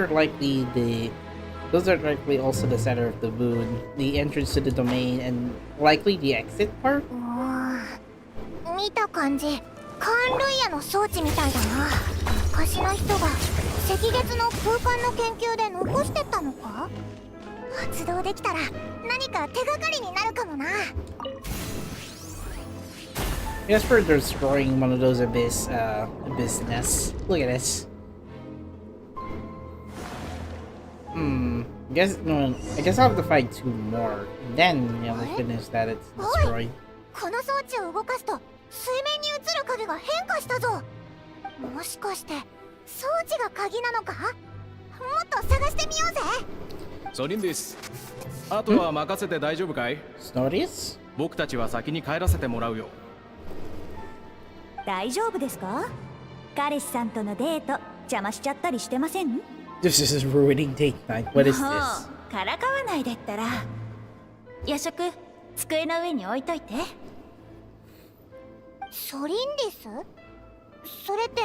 likely also the center of the moon, the entrance to the domain, and likely the exit part. 見た感じ、カーンルイヤの装置みたいだな。昔の人が赤月の空間の研究で残してったのか？発動できたら何か手がかりになるかもな。Just for destroying one of those abyss nests. Look at this. I guess I'll have to fight 2 more. Then we'll finish that it's destroyed. この装置を動かすと水面に映る影が変化したぞ。もしかして装置が鍵なのか？もっと探してみようぜ。ソリンです。あとは任せて大丈夫かい？ Snodius? 僕たちは先に帰らせてもらうよ。大丈夫ですか？彼氏さんとのデート邪魔しちゃったりしてません？ This is ruining date night. What is this? からかわないでったら。夜食机の上に置いといて。ソリンディス？それって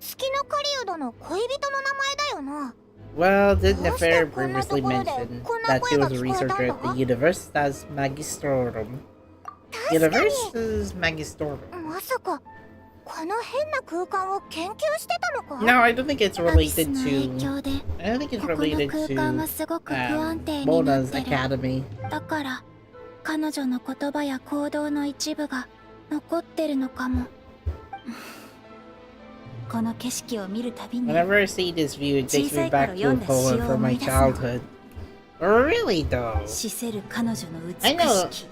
月の狩人の恋人の名前だよな。Well, didn't Nefer previously mention that she was a researcher at the Universitas Magistrorum? Universitas Magistrorum. まさかこの変な空間を研究してたのか？ No, I don't think it's related to. I don't think it's related to Mona's Academy. だから彼女の言葉や行動の一部が残ってるのかも。この景色を見るたびに Whenever I see this view, it takes me back to a poem from my childhood. Really, though? 死せる彼女の I 美 know. しき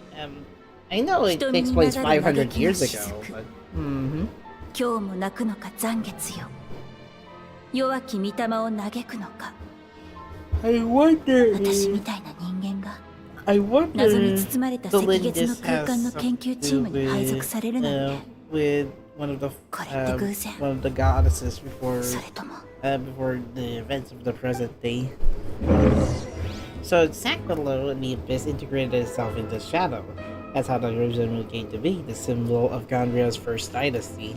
I know it takes place 500 years ago, but. 今日も泣くのか残月よ。弱き御霊を嘆くのか。 I wonder. 私みたいな人間が I wonder. 謎に包まれた赤 the 月の Lindis 空間の has 研究チームに配属されるなんて。 with one of the これって偶然？ one of the goddesses before それとも before the events of the present day. So it sank below and the abyss integrated itself into shadow. That's how the Ryzen Moon came to be, the symbol of Gondria's first dynasty.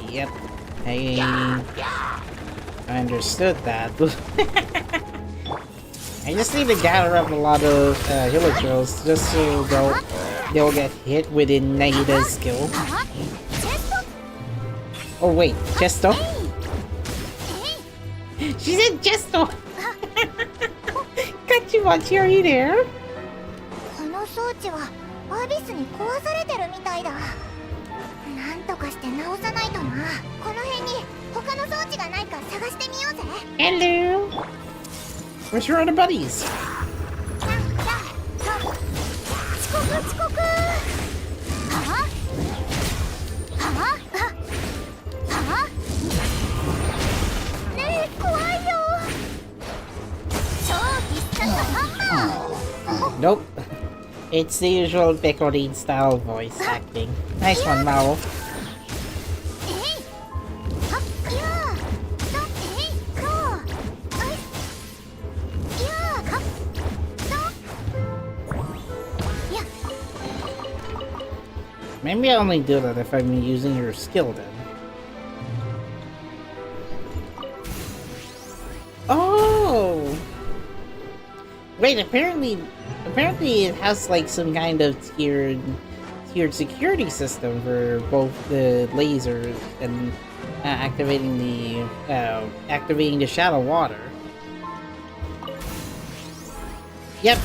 Yep. Hey. I understood that. I just need to gather up a lot of hillagers just so they'll get hit within Naida's skill. Oh wait, Chesto? She said Chesto! Kachimachi, are you there? この装置はアビスに壊されてるみたいだ。なんとかして直さないとな。この辺に他の装置がないか探してみようぜ。Hello! Where's your other buddies? 遅刻遅刻。はあねえ怖いよ。超必殺ハンマー。 Nope. It's the usual Pecorine style voice acting. Nice one, Mao. Maybe I only do that if I'm using your skill then. Oh! Wait, apparently it has like some kind of tiered security system for both the lasers and activating the shadow water. Yep.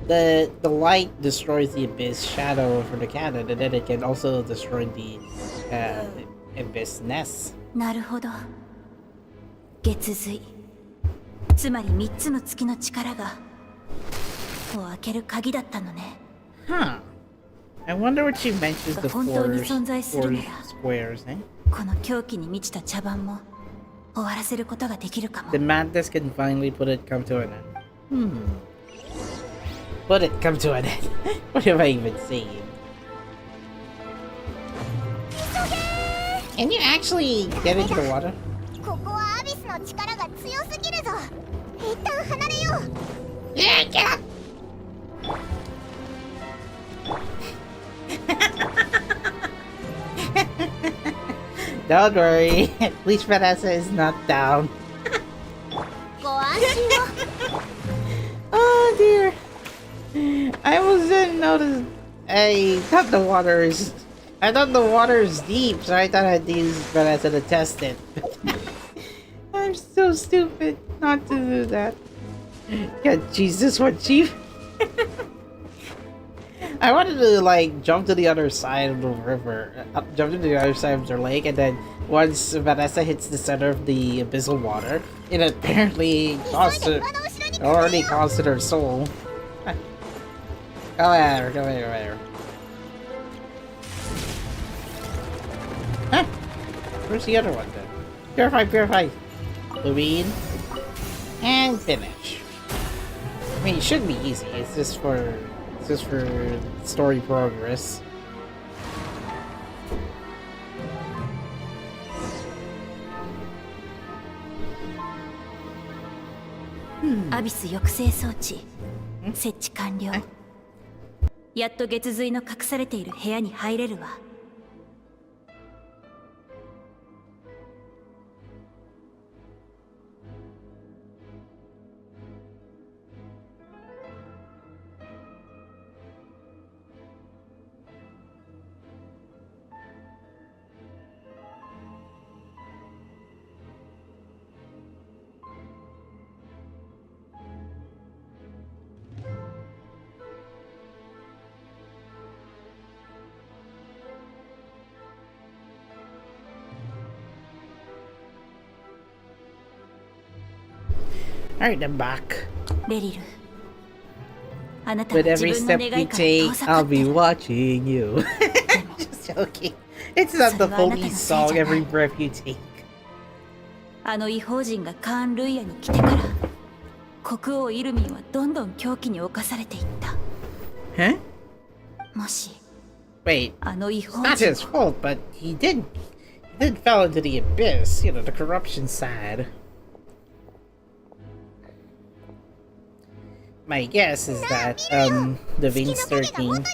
The light destroys the abyss shadow for the cannon, and then it can also destroy the abyss nest. なるほど。月髄。つまり3つの月の力がを開ける鍵だったのね。Huh. I wonder what she mentions the 本当に four 存在するなら squares, eh? この狂気に満ちた茶番も終わらせることができるかも。 The madness can finally put it come to an end. Put it come to an end. What am I even saying? Can you actually get into the water? ここはアビスの力が強すぎるぞ。一旦離れよう。 Yeah, get up! Don't worry, at least Vanessa is not down. ご安心を。 Oh dear. I almost didn't notice. I thought the water is deep, so I thought I'd use Vanessa to test it. I'm so stupid not to do that. God, Jesus, what chief? I wanted to like jump to the other side of the river, jump to the other side of the lake, and then once Vanessa hits the center of the abyssal water, it apparently already costed her soul. Go at her, go at her, go at her. Huh? Where's the other one then? Purify, purify. Lubine. And finish. I mean, it should be easy. It's just for story progress. アビス抑制装置設置完了。やっと月髄の隠されている部屋に入れるわ。Alright, I'm back. レリル、あなた With は自 every 分の step 願 you いから遠 take, ざか I'll って be る。 watching you. Just joking. It's not the police song, every breath you take. あの異邦人がカーン・ルイヤに来てから国王イルミンはどんどん狂気に侵されていった。 Huh? もし Wait, あの異 it's 邦 not 人 his fault, but he did fall into the abyss, you know, the corruption side. My guess is that DaVinci 13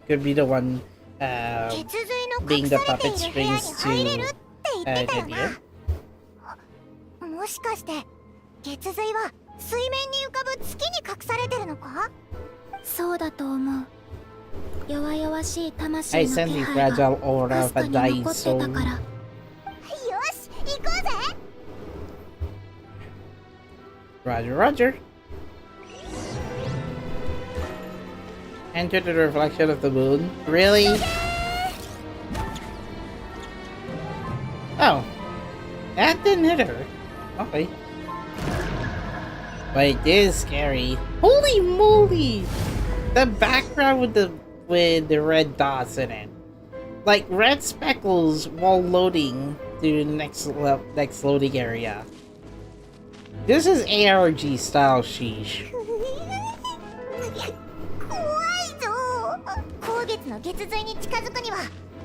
could be the one 血髄の being 隠 the されて puppet いる部屋に strings 入れる to って言ってたよな。 Nadia. もしかして月髄は水面に浮かぶ月に隠されてるのか？そうだと思う。弱々しい魂 I の sense 気 the 配 fragile が aura か of すか a に dying 残って soul. たから。よし行こうぜ。 Roger, Roger. Enter the reflection of the moon. Really? Oh. That didn't hit her. Okay. But it is scary. Holy moly! The background with the red dots in it. Like red speckles while loading to the next loading area. This is ARG style, sheesh. 怖いぞ。光月の月髄に近づくには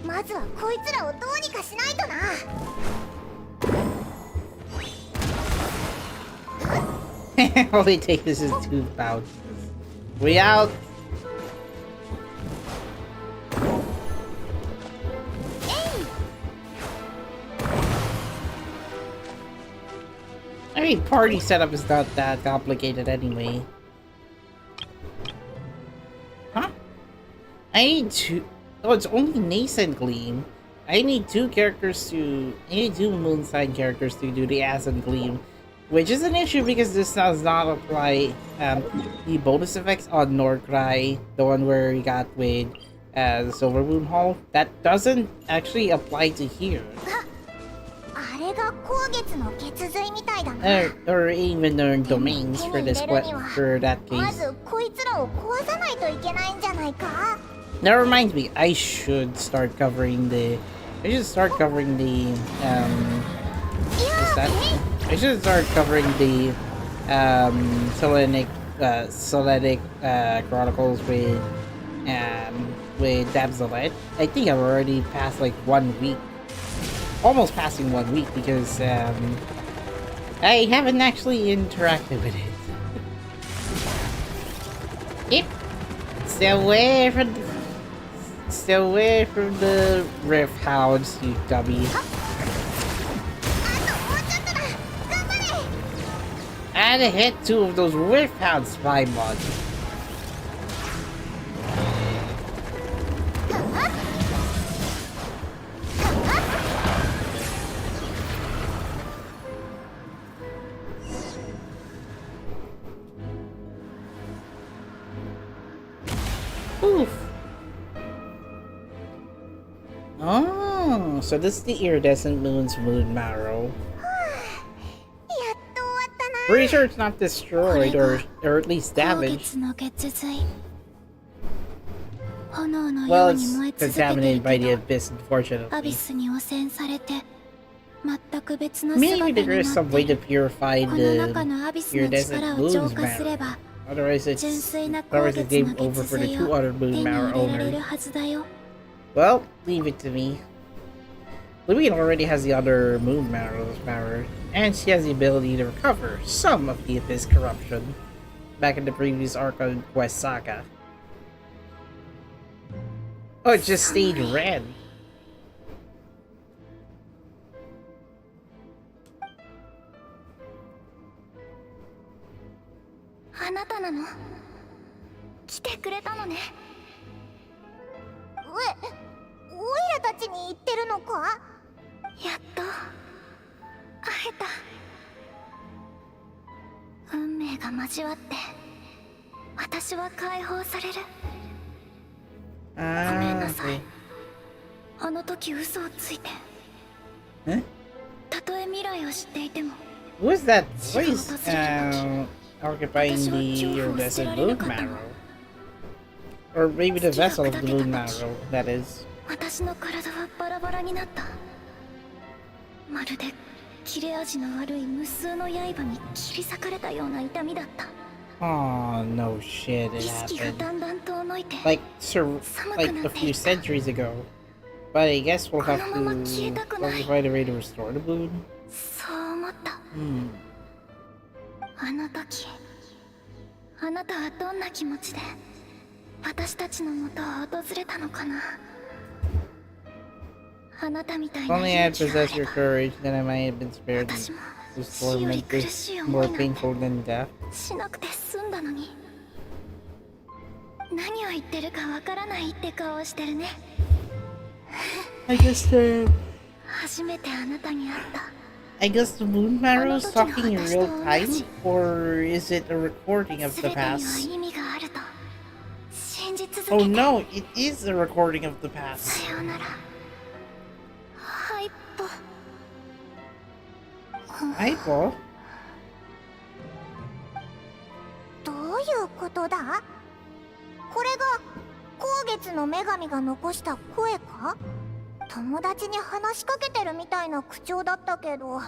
まずはこいつらをどうにかしないとな。 All they take is 2 pouches. We out. I mean, party setup is not that complicated anyway. Huh? I need 2. Oh, it's only nascent gleam. I need 2 characters to. I need 2 moonside characters to do the ascent gleam. Which is an issue because this does not apply the bonus effects on Norcry, the one where we got with the Silver Moon Hall. That doesn't actually apply to here. あれが光月の月髄みたいだな。 Or even their domains for this for that ま case. ずこいつらを壊さないといけないんじゃないか。 That reminds me, I should start covering the. I should start covering the. What's that? I should start covering the Selenic Chronicles with Dabzolet. I think I've already passed like 1 week, almost passing 1 week because I haven't actually interacted with it. Yep, stay away from the Rift Hounds, you dummy. And I hit 2 of those Rift Hound spy mods. Oof. Oh, so this is the iridescent moon's moon marrow. Pretty sure it's not destroyed or at least 光 damaged. 月の月髄。炎の Well, ように燃え it's 続けて contaminated い by the るけ abyss, ど、アビ unfortunately. スに汚染されて全く別の姿 Maybe にな there is っ some て way い to る。 purify この中 the のアビスの iridescent 力を浄 moon's 化すれ marrow. ば、 Otherwise, 純粋な it's 光 otherwise 月 it's の game over 月 for the 髄 2 other を手 moon に marrow 入れられる owners. はずだよ。 Well, leave it to me. Lumian already has the other moon marrows power, and she has the ability to recover some of the abyss corruption back in the previous Archon quest saga. Oh, it just stayed red. あなたなの？来てくれたのね。オイラたちに言ってるのか？やっと会えた。運命が交わって私は解放される。ごめんなさい。あの時嘘をついて。え？たとえ未来を知っていても。 Who is that voice occupying the iridescent moon marrow? Or maybe the vessel of the moon marrow, that is. 私の体はバラバラになった。まるで切れ味の悪い無数の刃に切り裂かれたような痛みだった。 Oh no shit, it 意識が happened. だんだん遠のいて、 Like a few centuries ago. But I guess we'll have to find a way to restore the moon. そう思った。 Hmm. あの時、あなたはどんな気持ちで私たちの元を訪れたのかな。あなたみたい If な only I 勇 had 気があ possessed れ your ば、 courage, then I might have been spared 私も This storm make this more painful than death. しなくて済んだのに。何を言ってるかわからないって顔をしてるね。 I guess初めてあなたに会った。 I guess the moon marrow is talking in real time, or is it a recording of the 全てには past? 意味があると信じ続け Oh て。 no, it is a recording of the past. さようなら。ハイポ。 Aipo? どういうことだ？これが光月の女神が残した声か？友達に話しかけてるみたいな口調だったけど、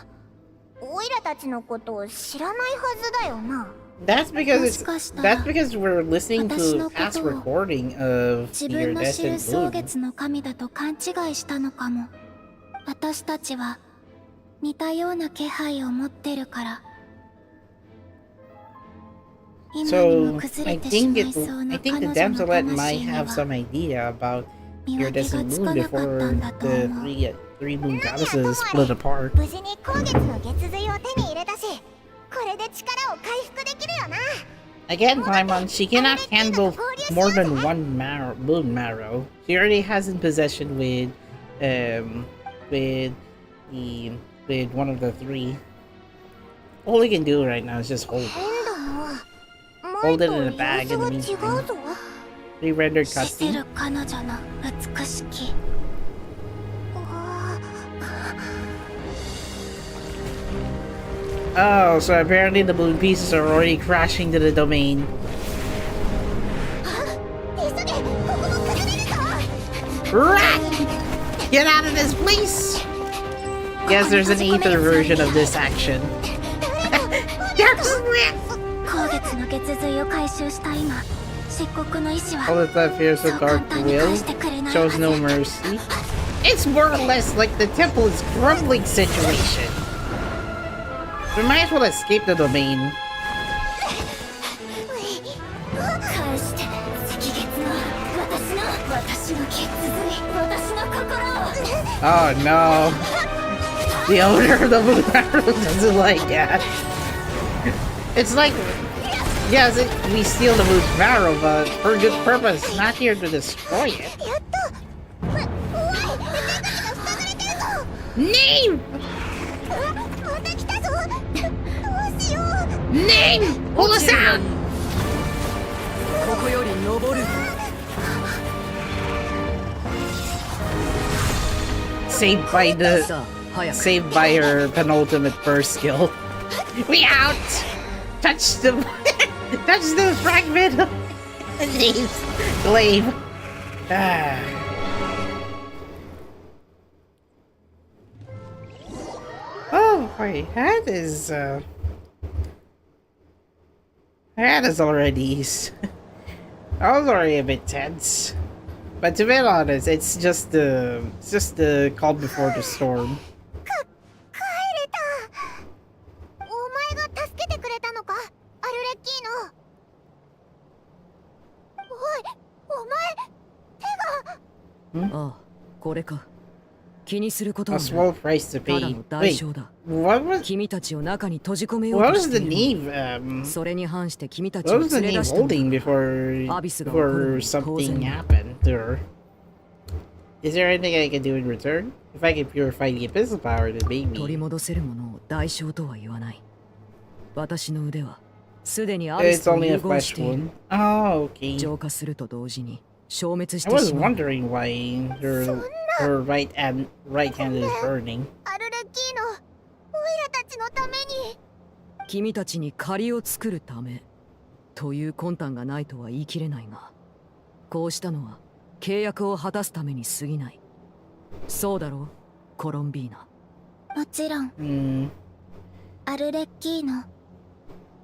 オイラたちのことを知らないはずだよな。 That's because we're listening to a past recording of 自分の知る Iridescent 蒼 Moon. 月の神だと勘違いしたのかも。私たちは似たような気配を持ってるから。今に So も崩 I れてし think まいそうな the 彼女の damselette might 魂に have は some idea about 見分けが Iridescent つ Moon かなかった before んだと the 思う。 three moon goddesses split apart. 無事に光月の月髄を手に入れたし、これで力を回復できるよな。 Again, Paimon, she cannot handle more than one moon marrow. She already has in possession with one of the three. All we can do right now is just hold it. Hold it in a bag in the meantime. Re-rendered シセ cutscene. ル彼女の美しき。 Oh, so apparently the moon pieces are already crashing to the domain. 急げ、ここも崩れるぞ。 Rat! Get out of this place! Yes, there's an ether version of this action. There's rat! 光月の月髄を回収した今、漆黒の意志は All the left here, so そう簡 dark 単に will 返してくれないは shows ず。 no mercy. It's more or less like the temple is crumbling situation. We might as well escape the domain. 返して、赤月の私の月髄、私の心を。 Oh no. The owner of the moon arrow doesn't like that. It's like, yes, we steal the moon arrow, but for good purpose, not here to destroy it. やっと。おい、全部が塞がれてるぞ。 Name! また来たぞ。どうしよう。 Name! Pull us out! ここより登る。 Saved by the... さあ、早く。 Saved by her penultimate burst skill. We out! Touch the... touch the fragment of Name's glaive. Ah. Oh, my head is... My head is already... I was already a bit tense. But to be honest, it's just the calm before the storm. 帰れた。お前が助けてくれたのか、アルレッキーノ。おい、お前、手が。ああ、これか。気にすること A はない small price to ただ pay. の代 Wait, 償だ。 what was 君たちを中に閉じ込めよう what と was して the いる。 name? それに反して君たち What を was the 連れ name 出したんだ。 holding before Abyssが起こるのに something 当然。 happened to her? Is there anything I can do in return? If I can purify the abyssal power, then 取り maybe. 戻せるものを代償とは言わない。私の腕はすでにアビス It's と only a 融合し flesh ている。 wound. Oh, okay. 浄化すると同時に消滅し I て was しまう。 wondering why her right hand is burning. アルレッキーノ、オイラたちのために。君たちに借りを作るためという魂胆がないとは言い切れないが、こうしたのは契約を果たすために過ぎない。そうだろう、コロンビーナ。もちろん、 Hmm. アルレッキーノ。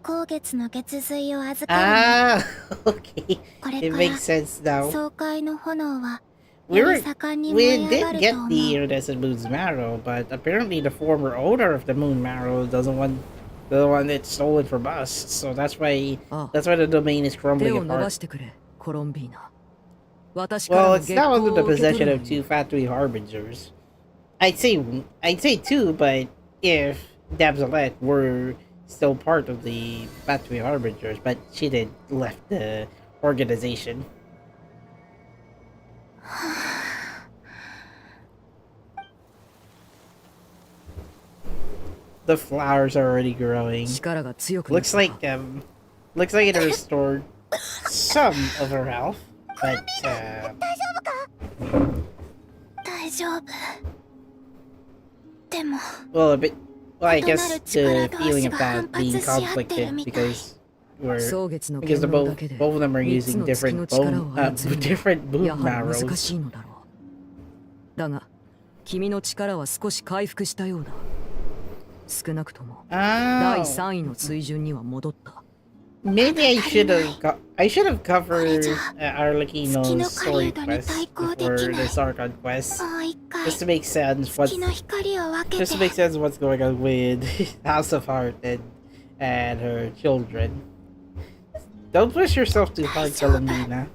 光月の月髄を預かる Ah, okay. これ It から makes sense now. 爽快の炎は We よ were り盛んに燃 we え上が did る get と思 the う。 iridescent moon's marrow, but apparently the former owner of the moon marrow doesn't want the one that's stolen from us. So that's why Ah. the domain is 手 crumbling を伸ば apart. してくれ、コロンビーナ。私から Well, の it's 月 now 光 under を the 受け取 possession る of の two に。 factory harbingers. I'd say two, but if Damselette were still part of the Battery Harbingers, but she did left the organization. The flowers are already growing. Looks like it restored some of her health, but well, a bit. Well, I guess the feeling of that being conflicted because both of them are using different different bone marrows. だが、君の力は少し回復したようだ。少なくとも第3位の水準には戻った。Maybe I should have covered Arlecchino's story quest before this Archon quest, just to make sense what's going on with House of Heart and her children. Don't push yourself too hard, Columbina.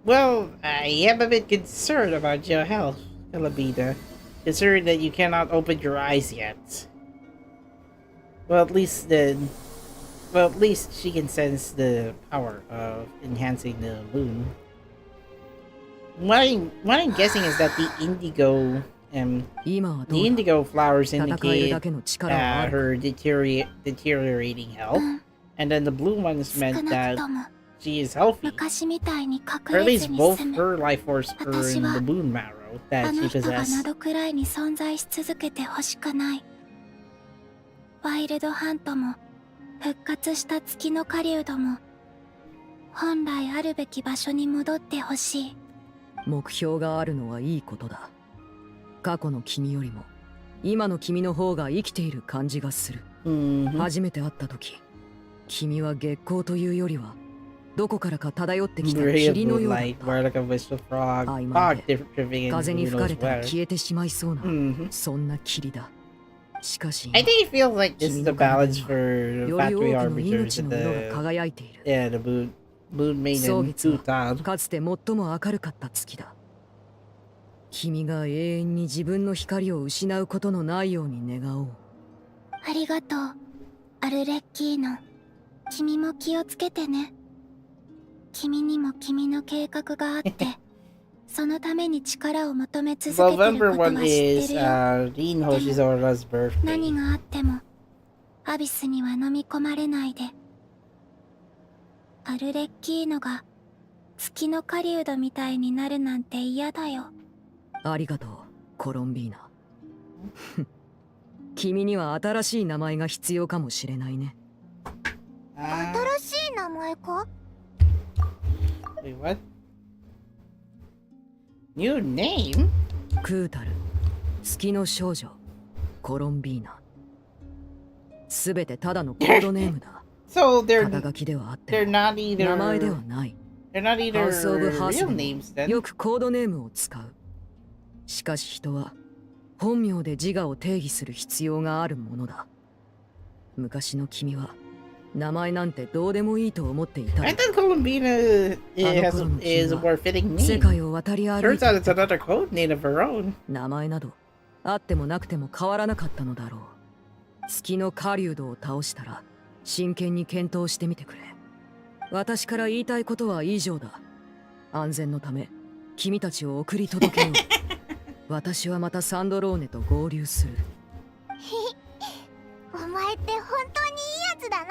Well, I am a bit concerned about your health, Columbina. Considering that you cannot open your eyes yet. Well, at least she can sense the power of enhancing the moon. What I'm guessing is that the indigo flowers indicate her deteriorating health, and then the blue ones meant that she is healthy. Or at least both her life force are in the bone marrow that she possesses. ワイルドハントも復活した月の狩人も本来あるべき場所に戻ってほしい。目標があるのはいいことだ。過去の君よりも今の君の方が生きている感じがする。初めて会った時、君は月光というよりはどこからか漂ってきた霧のようだった。相まって風に吹かれたら消えてしまいそうな、そんな霧だ。I think it feels like this is the balance for Battery Harbingers and the Moon Maiden Tutan. かつて最も明るかった月だ。君が永遠に自分の光を失うことのないように願おう。ありがとう、アルレッキーノ。君も気をつけてね。君にも君の計画があって。そのために力を求め続けてることは知ってるよ。でも何があってもアビスには飲み込まれないで。アルレッキーノが月の狩人みたいになるなんて嫌だよ。ありがとう、コロンビーナ。君には新しい名前が必要かもしれないね。新しい名前か？ Wait, what? New name? クータル、月の少女、コロンビーナ。すべてただのコードネームだ。So they're 肩書きではあっても not either 名前ではない。They're not either ハウス・オブ・ハース real names で then. よくコードネームを使う。しかし人は本名で自我を定義する必要があるものだ。昔の君は名前なんてどうでもいいと思っていた。I thought Columbina is a more fitting 世 name. 界を渡り歩い Turns て out it's another code name of her own. 名前などあってもなくても変わらなかったのだろう。月の狩人を倒したら真剣に検討してみてくれ。私から言いたいことは以上だ。安全のため君たちを送り届けよう。私はまたサンドローネと合流する。お前って本当にいいやつだな。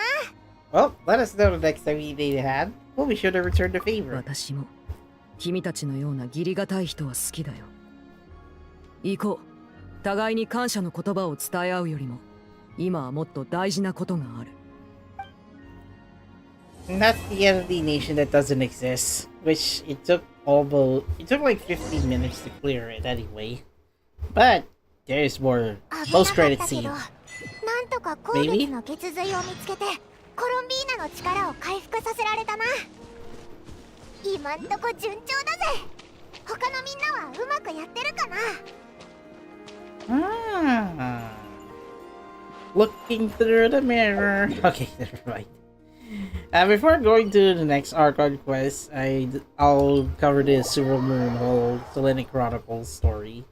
Well, let us know the next time we need a hand. We'll be sure to return the favor. 私も君たちのような義理がたい人は好きだよ。行こう。互いに感謝の言葉を伝え合うよりも今はもっと大事なことがある。And that's the end of the nation that doesn't exist. Which it took like 15 minutes to clear it anyway. But there's more post-credit scene. なんとか鉱物の血髄を見つけてコロンビーナの力を回復させられたな。今んとこ順調だぜ。他のみんなはうまくやってるかな。Looking through the mirror. Okay, never mind. Before going to the next Archon quest, I'll cover the Super Moon whole Selenic Chronicles story.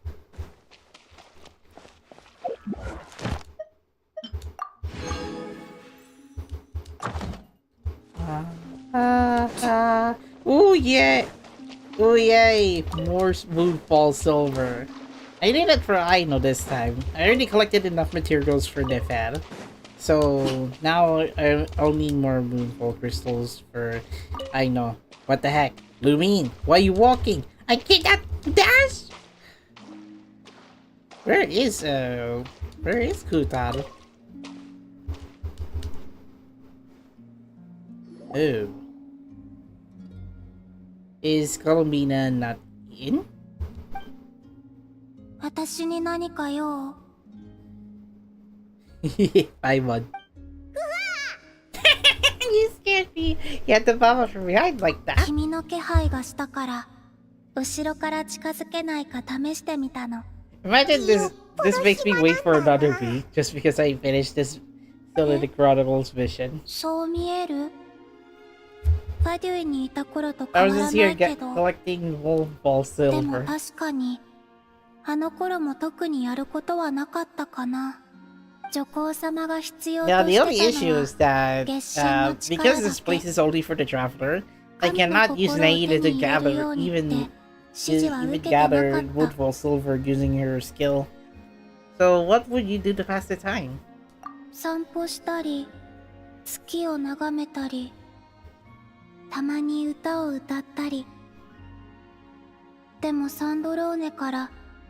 Oh yeah! Oh yay! More Moonfall Silver. I did it for Aino this time. I already collected enough materials for Nefar. So now I'll need more Moonfall crystals for Aino. What the heck? Lumine, why are you walking? I cannot dash! Where is Kutar? Oh. Is Columbina not in? 私に何か用？ Paimon. You scared me. You had to follow from behind like that. 君の気配がしたから、後ろから近づけないか試してみたの。 Imagine this makes me wait for another week just because I finished this Selenic Chronicles mission. そう見える？ファデュイにいた頃と I 変わ was ら just な here いけど、 collecting Moonfall でも Silver. 確かにあの頃も特にやることはなかったかな。女皇様が必要と Now し the て only た issue のは is that because this place is only for the traveler, I cannot use Naida to gather even gather Woodfall Silver using her skill. So what would you do to pass the time? 散歩したり、月を眺めたり、たまに歌を歌ったり。でもサンドローネから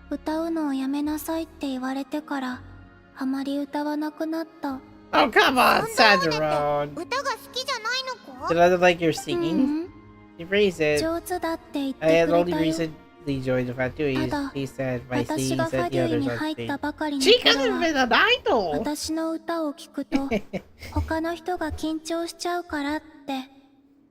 歌うのをやめなさいって言われてから、あまり歌わなくなった。Oh come on, Sandron! 歌が好きじゃないのか？ Did I look like you're singing? You praise it. 上手だって言ってく I れ had た only よ。 recently joined the Fatuis. He said my 私 singing がファ said デ the ュイ others に are 入った singing. ばかりの She 頃 could have は、 been an idol! 私の歌を聴くと他の人が緊張しちゃうからって、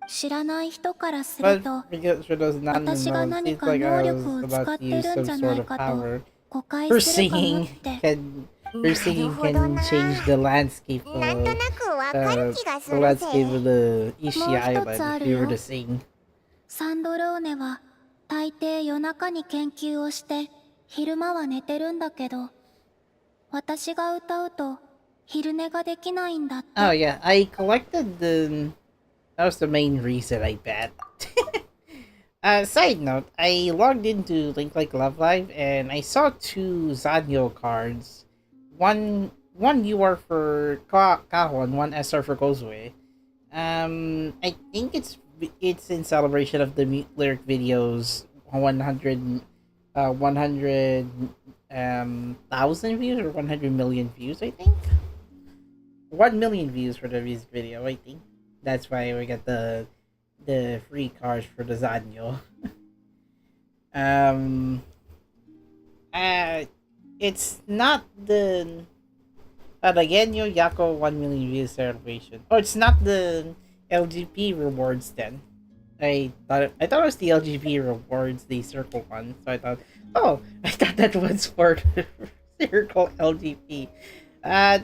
知らない人からする But と because for those not in the 私が know, it 何 seems か like 能 I 力を was 使 about っ to て use るん some じゃ sort ない of かと power. 誤解 Her するかもっ singing て。 can change the landscape なんとなくわかる気がす the る landscape ぜ。 of the Ishi もう一つ Island あ if る you よ。 were to sing. サンドローネは大抵夜中に研究をして昼間は寝てるんだけど、私が歌うと昼寝ができないんだって。 Oh yeah, I collected the. That was the main reason I bet. Side note, I logged into Link Like Love Live and I saw 2 Zanyo cards. One UR for Kahon, one SR for Kozue. I think it's in celebration of the lyric videos 100,000 views or 100 million views, I think. 1 million views for the music video, I think. That's why we got the free cards for the Zanyo. It's not the Genyo Yako 1 million views celebration. Oh, it's not the LGP rewards then. I thought it was the LGP rewards, the circle one. So I thought that was for the circle LGP.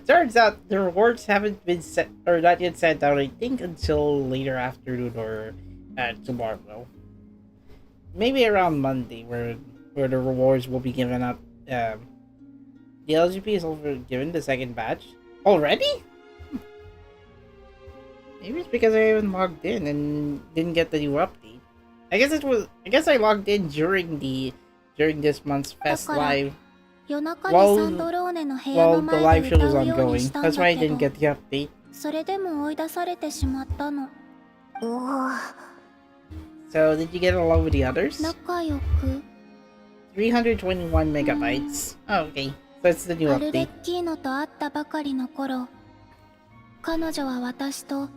Turns out the rewards haven't been set or not yet sent out, I think, until later afternoon or tomorrow. Maybe around Monday where the rewards will be given out. The LGP is over given the second batch. Already? Maybe it's because I haven't logged in and didn't get the new update. I guess I logged in during this month's Fest Live. 夜中にサンドローネの部屋 While の the 前 live で show 歌 was うように ongoing. したん That's why だ I け didn't ど、 get the update. それでも追い出されてしまったの。 So did you get along with the others? 仲良く 321 megabytes. Oh, okay. So it's the new アルレ update. ッキーノと会ったばかりの頃、彼女は私と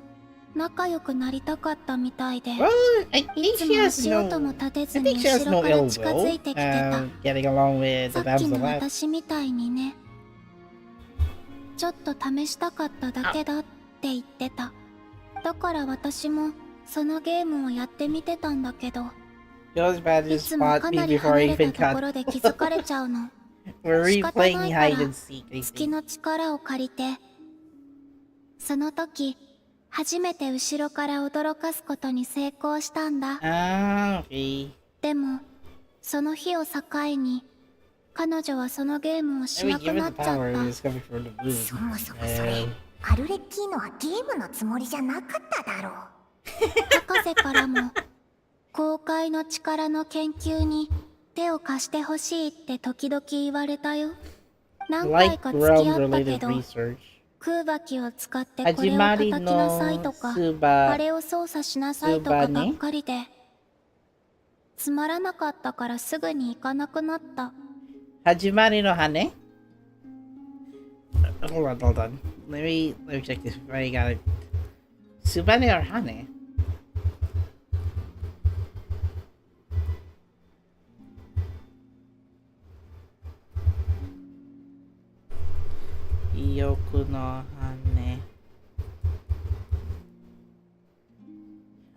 仲良くなりたかったみたいで、 Well, I い think つ she も has 足音も no. 立て I ずに think she has 後ろ no から ill 近づいてきてた。 getting along with さ the っきの damsel. 私みたいにね。ちょっと試したかっただけだって言ってた。だから私もそのゲームをやってみてたんだけど、 Joe's bad い just つも spot か me なり before 離 I れ even たとこ cut. ろで気づかれちゃうの。 We're 仕方ない replaying から hide and seek, I 月 think. の力を借りて、その時初めて後ろから驚かすことに成功したんだ。 Ah, okay. でもその日を境に彼女はそのゲームをし Maybe なく given な the っちゃっ power, た。 it is coming from the moon. そもそもそれアルレッキーノはゲームのつもりじゃなかっただろう。博士からも公開の力の研究に手を貸してほしいって時々言われたよ。何回 Like か付き合ったけ realm-related ど research. 空爆を使ってこれを叩きなさいとか、あれを操作しなさいとかばっかりでつまらなかったからすぐに行かなくなった。 Hajimari no Hane? Hold on. Let me check this if I got it. Subane or Hane? Yoku no Hane.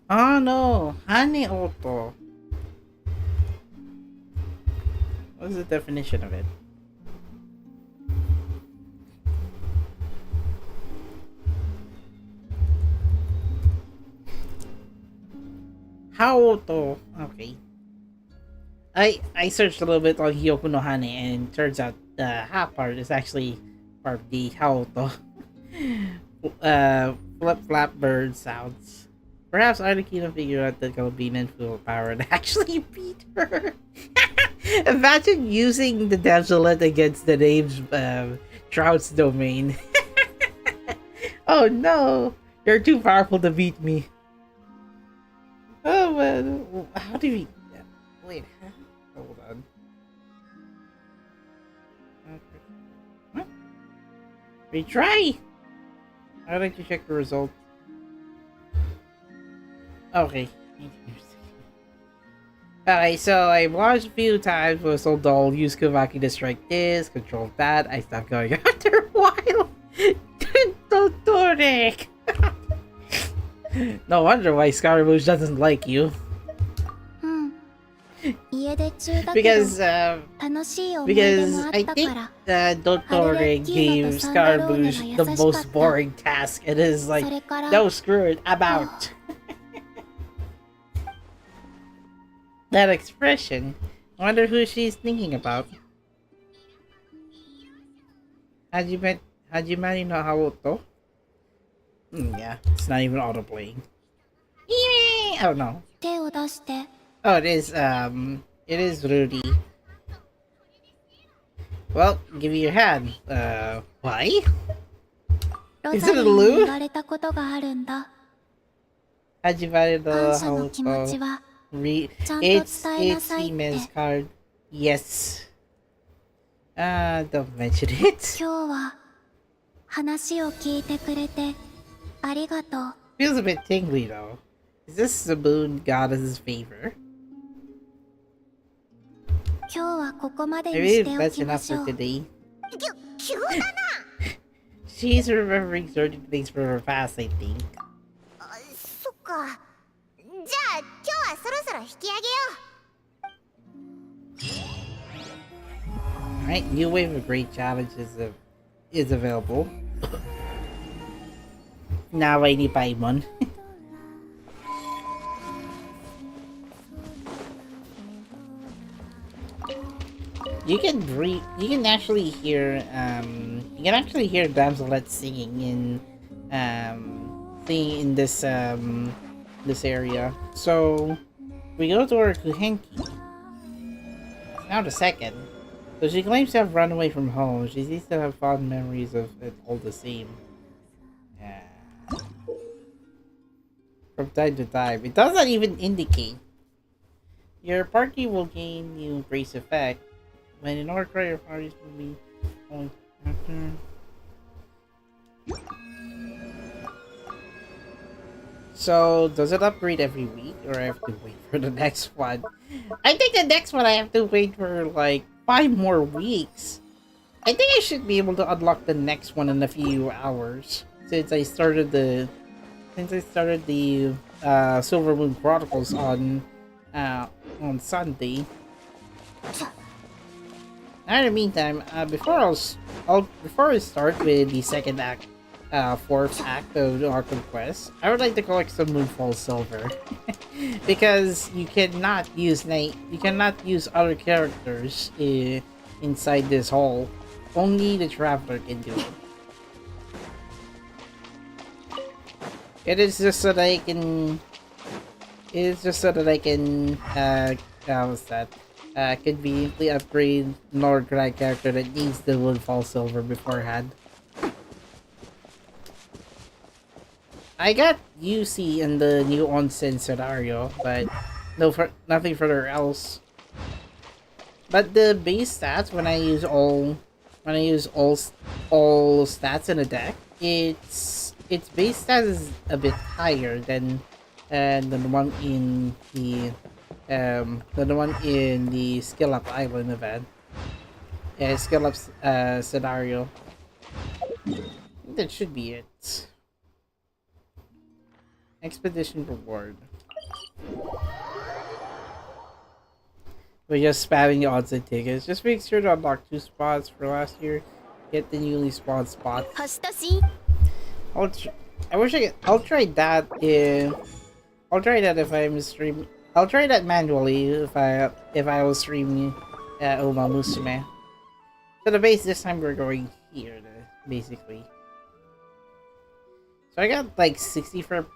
Oh no! Hane Oto. What's the definition of it? Haoto. Okay. I searched a little bit on Hyoku no Hane and it turns out the ha part is actually part of the Haoto. Flip flap bird sounds. Perhaps Arlecchino figured out that Galbina full power and actually beat her. Imagine using the damselet against the name's Trout's domain. Oh no! You're too powerful to beat me. Oh man, how do we... Wait, hold on. Huh? Retry! I'd like to check the result. Okay. Okay, so I watched a few times, was so dull, use Kavaki to strike this, control that, I stopped going after a while. Totonic! No wonder why Scaramouche doesn't like you. Because I think Dotore gave Scaramouche the most boring task. It is like, no, screw it, I'm out. That expression. I wonder who she's thinking about. Hajimari no Haoto? Yeah, it's not even auto-playing. Oh no. Oh, it is Rudy. Well, give me your hand. Why? Is it a Lou? Hajimari no Haoto. It's Siemens card. Yes. Don't mention it. Feels a bit tingly though. Is this the moon goddess's favor? Maybe that's enough for today. She's remembering certain things from her past, I think. Alright, new wave of great challenges is available. Naway ni Paimon. You can actually hear Damselet singing in this this area. So we go to her Kuhenki. Now the second. So she claims to have run away from home. She seems to have fond memories of it all the same. Yeah. From time to time. It does not even indicate. Your party will gain new brace effect. When in order your parties will be only after. So does it upgrade every week or I have to wait for the next one? I think the next one I have to wait for like 5 more weeks. I think I should be able to unlock the next one in a few hours since I started the Silver Moon Chronicles on Sunday. In the meantime, before I start with the second act fourth act of the Archon quest, I would like to collect some Moonfall Silver. Because you cannot use other characters inside this hall. Only the Traveler can do it. It is just so that I can. What's that? Conveniently upgrade Lord Greg character that needs the Moonfall Silver beforehand. I got UC in the new onsen scenario, but nothing further else. But the base stats when I use all stats in a deck, its base stats is a bit higher than the one in the Skill Up Island event. Skill Up scenario. I think that should be it. Expedition reward. We're just spamming the odds and tickets. Just make sure to unlock 2 spots for last year. Get the newly spawned spots. I'll try that if I'm streaming. I'll try that manually if I was streaming Uma Musume. So the base this time we're going here basically. So I got like 65%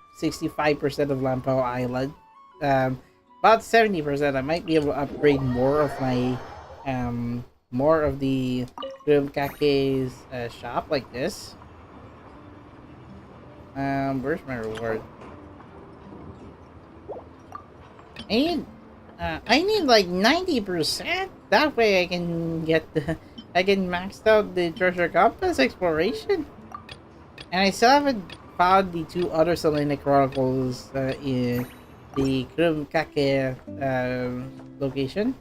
of Lampo Island. About 70%. I might be able to upgrade more of my more of the Kake's shop like this. Where's my reward? I need like 90%. That way I can max out the treasure compass exploration. And I still haven't found the 2 other Selenic Chronicles in the Kake location.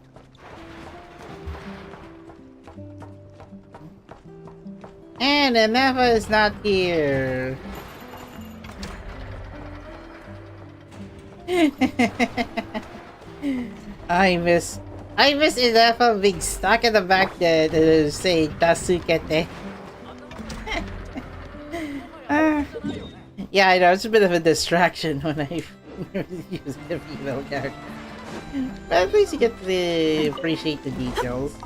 And Enefa is not here. I miss Enefa being stuck in the back there to say Tasukete. Yeah, I know, it's a bit of a distraction when I use the female character. But at least you get to appreciate the details.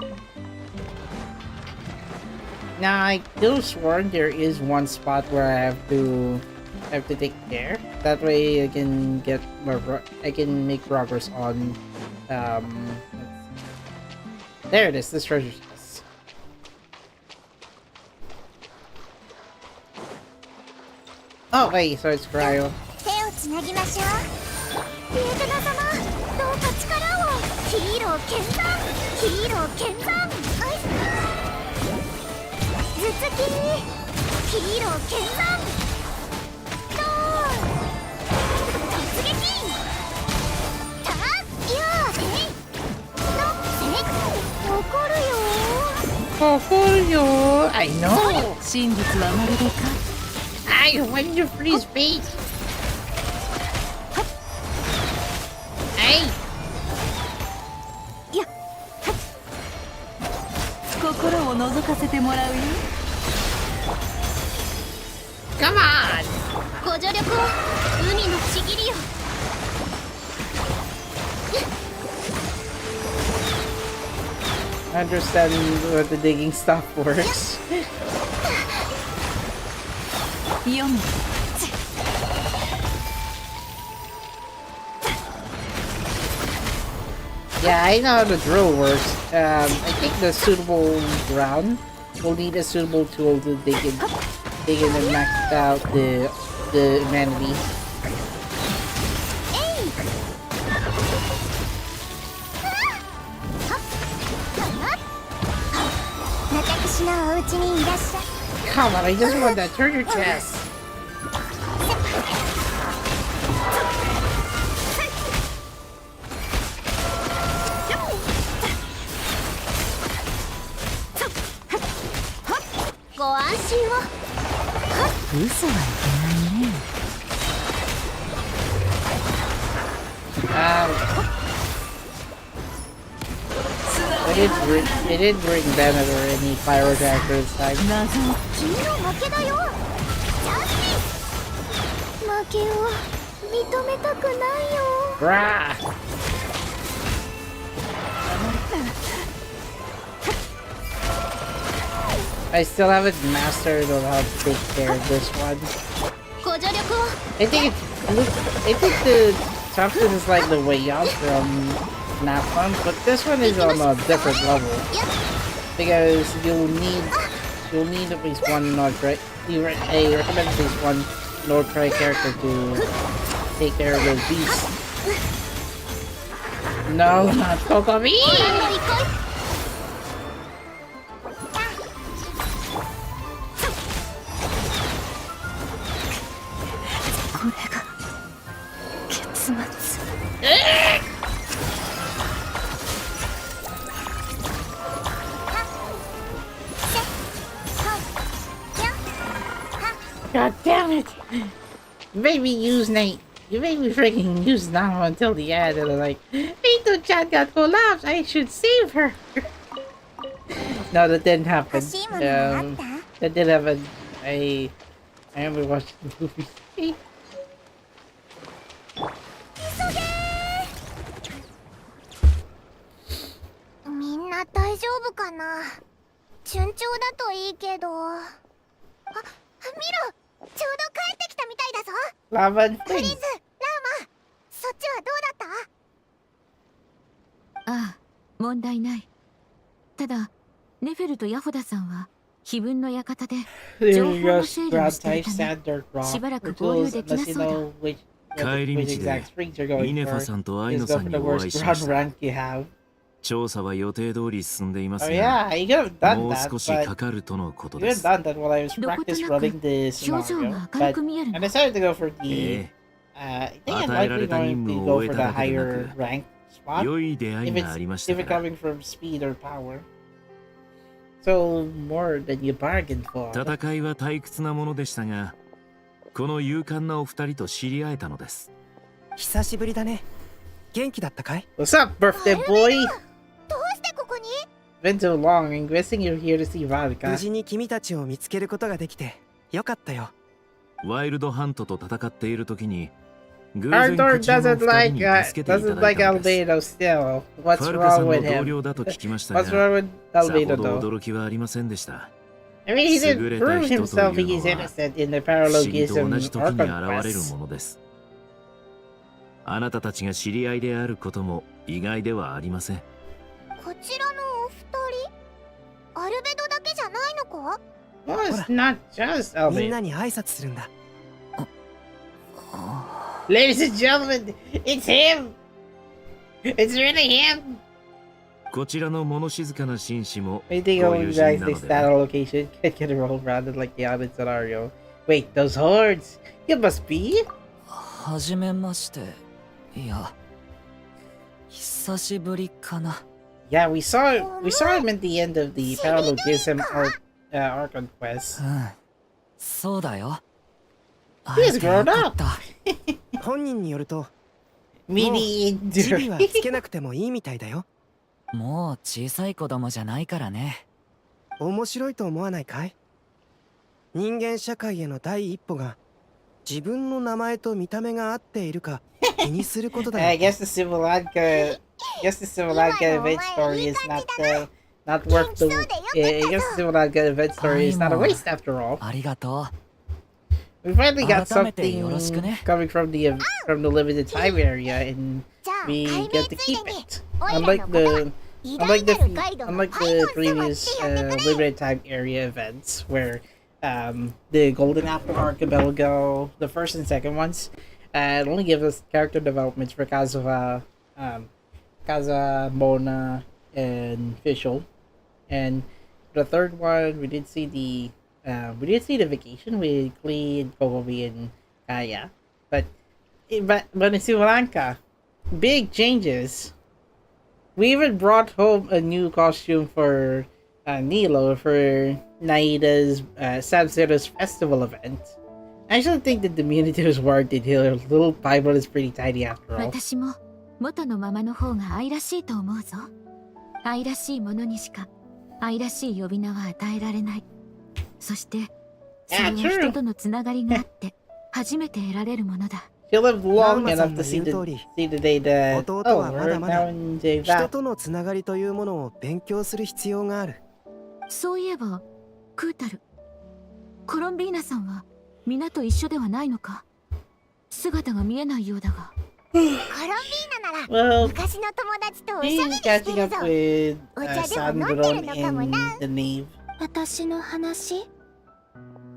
Now, I could have sworn there is one spot where I have to take care. That way I can get more, I can make progress on, there it is, this treasure chest. Oh wait, so it's cryo. I know. I want to freeze face. Hey. Come on. I understand what the digging stuff works. Yeah, I know how the drill works. I think the suitable ground will need a suitable tool to dig in and max out the humanity. Come on, I just want that treasure chest. It didn't bring Bennett or any pyro character this time. 負けを認めたくないよ。 Brah! I still haven't mastered on how to take care of this one. ご助力を。 I think the toughness is like the way up from that one, but this one is on a different level because you'll need at least one Nord-Prey. I recommend at least one Nord-Prey character to take care of those beasts. No, not Kokomi! これが結末。God damn it! You made me use Nate. You made me freaking use now until the end, and I'm like, Mito-chan got collapsed. I should save her. No, that didn't happen. That didn't happen. I remember watching the movie. みんな大丈夫かな。順調だといいけど。あ、見ろ。ちょうど帰ってきたみたいだぞ。 Laban フリーズ、 things. ラーマ、そっちはどうだった？ああ、問題ない。ただ、ネフェルとヤホダさんは碑文の館で情報 They の just 整理を grab してい type たね。 standard rock しばら for く合流 tools できな unless you そうだ。 know which 帰り which 道 exact で springs you're going イネファ for. さんとアイ Just ノ go さ for ん the にお会 worst いしま ground した。 rank you have. 調査は予定通り進んでいま Oh すが、 yeah, you could have done もう that, 少し but かかるとのこと you で could す。 have done that while I was どこと practice なく running the 表情 scenario. が明る But く見える I の。 decided to go for the. え I think I'm 与えら likely れた going 任務 to を go 終え for た the だけでな higher く、 rank 良 spot い出会い if があり it's ました if it's から。 coming from speed or power. So more than you bargained for. 戦いは退屈なものでしたが、この勇敢なお二人と知り合えたのです。久しぶりだね。元気だったかい？ What's up, birthday boy? どうしてここに？ Been so long. I'm guessing you're here to see 無 Vodka. 事に君たちを見つけることができてよかったよ。ワイルドハントと戦っている時に、偶然 Arthur こちらの doesn't 二 like 人に助けていた doesn't だい like たのです。 Albedo still. What's ファルカさ wrong んの with 同 him? 僚だと聞きました What's が、 wrong with さほ Albedo ど though? 驚きはありませんでした。 I mean, he didn't 優れた prove 人 himself という he's のは innocent in the 不思議と paralogism 同じ時に Archon 現れる quest. ものです。あなたたちが知り合いであることも意外ではありません。こちらのお二人、アルベドだけじゃないのか？ Well, it's not just みんな Albedo. に挨拶するんだ。Ladies and gentlemen, it's him! It's really him! こちらの物静かな紳士も I think ご I'll 友 use 人 guys な they ので stat allocation can't get rolled rounded like the audit scenario. Wait, those hordes? You must be? はじめまして。いや、久しぶりかな。Yeah, we saw him at the end of the paralogism Archon quest. うん、そうだよ。 He's grown up. 本人によると、 Mini チビは injury. つけなくてもいいみたいだよ。もう小さい子供じゃないからね。面白いと思わないかい？人間社会への第一歩が自分の名前と見た目が合っているか気にすることだ I よ。 guess the Simulanka event story is not worth the. I guess the Simulanka event story is not a waste after all. ありがと We finally got 改めて something よろしくね。 coming from the limited time area, and じゃあ、 we 解 get 明 to つい keep でに it. オイラの Unlike ことは the 偉大なるガイドの unlike パイ the ロン様って previous 呼んでくれ。 limited time area events where the golden apple archipelago, the first and second ones, it only gives us character developments for Kazuha, Mona, and Fischl, and the third one we did see the vacation with Klee, Kogomi, and Kaya, but in Sri Lanka, big changes. We even brought home a new costume for Nilo for Naida's Samsera's festival event. I actually think that the community was warranted here. Little Bible is pretty tiny after all. 私も元のままの方が愛らしいと思うぞ。愛らしいものにしか愛らしい呼び名は与えられない。そしてそれは人とのつながりがあって初めて得られるものだ。 She lived long ナウマさ enough ん to の see 言う the 通り、 day that 弟はまだ we're まだ now in the 人 vat. とのつながりというものを勉強する必要がある。そういえばクータル、コロンビーナさんは皆と一緒ではないのか。姿が見えないようだが。コロンビーナなら Well, 昔の友達とおしゃべ she's りして catching る up ぞ。 with お茶でも飲んで Sandron るのかも in な。 the nave. 私の話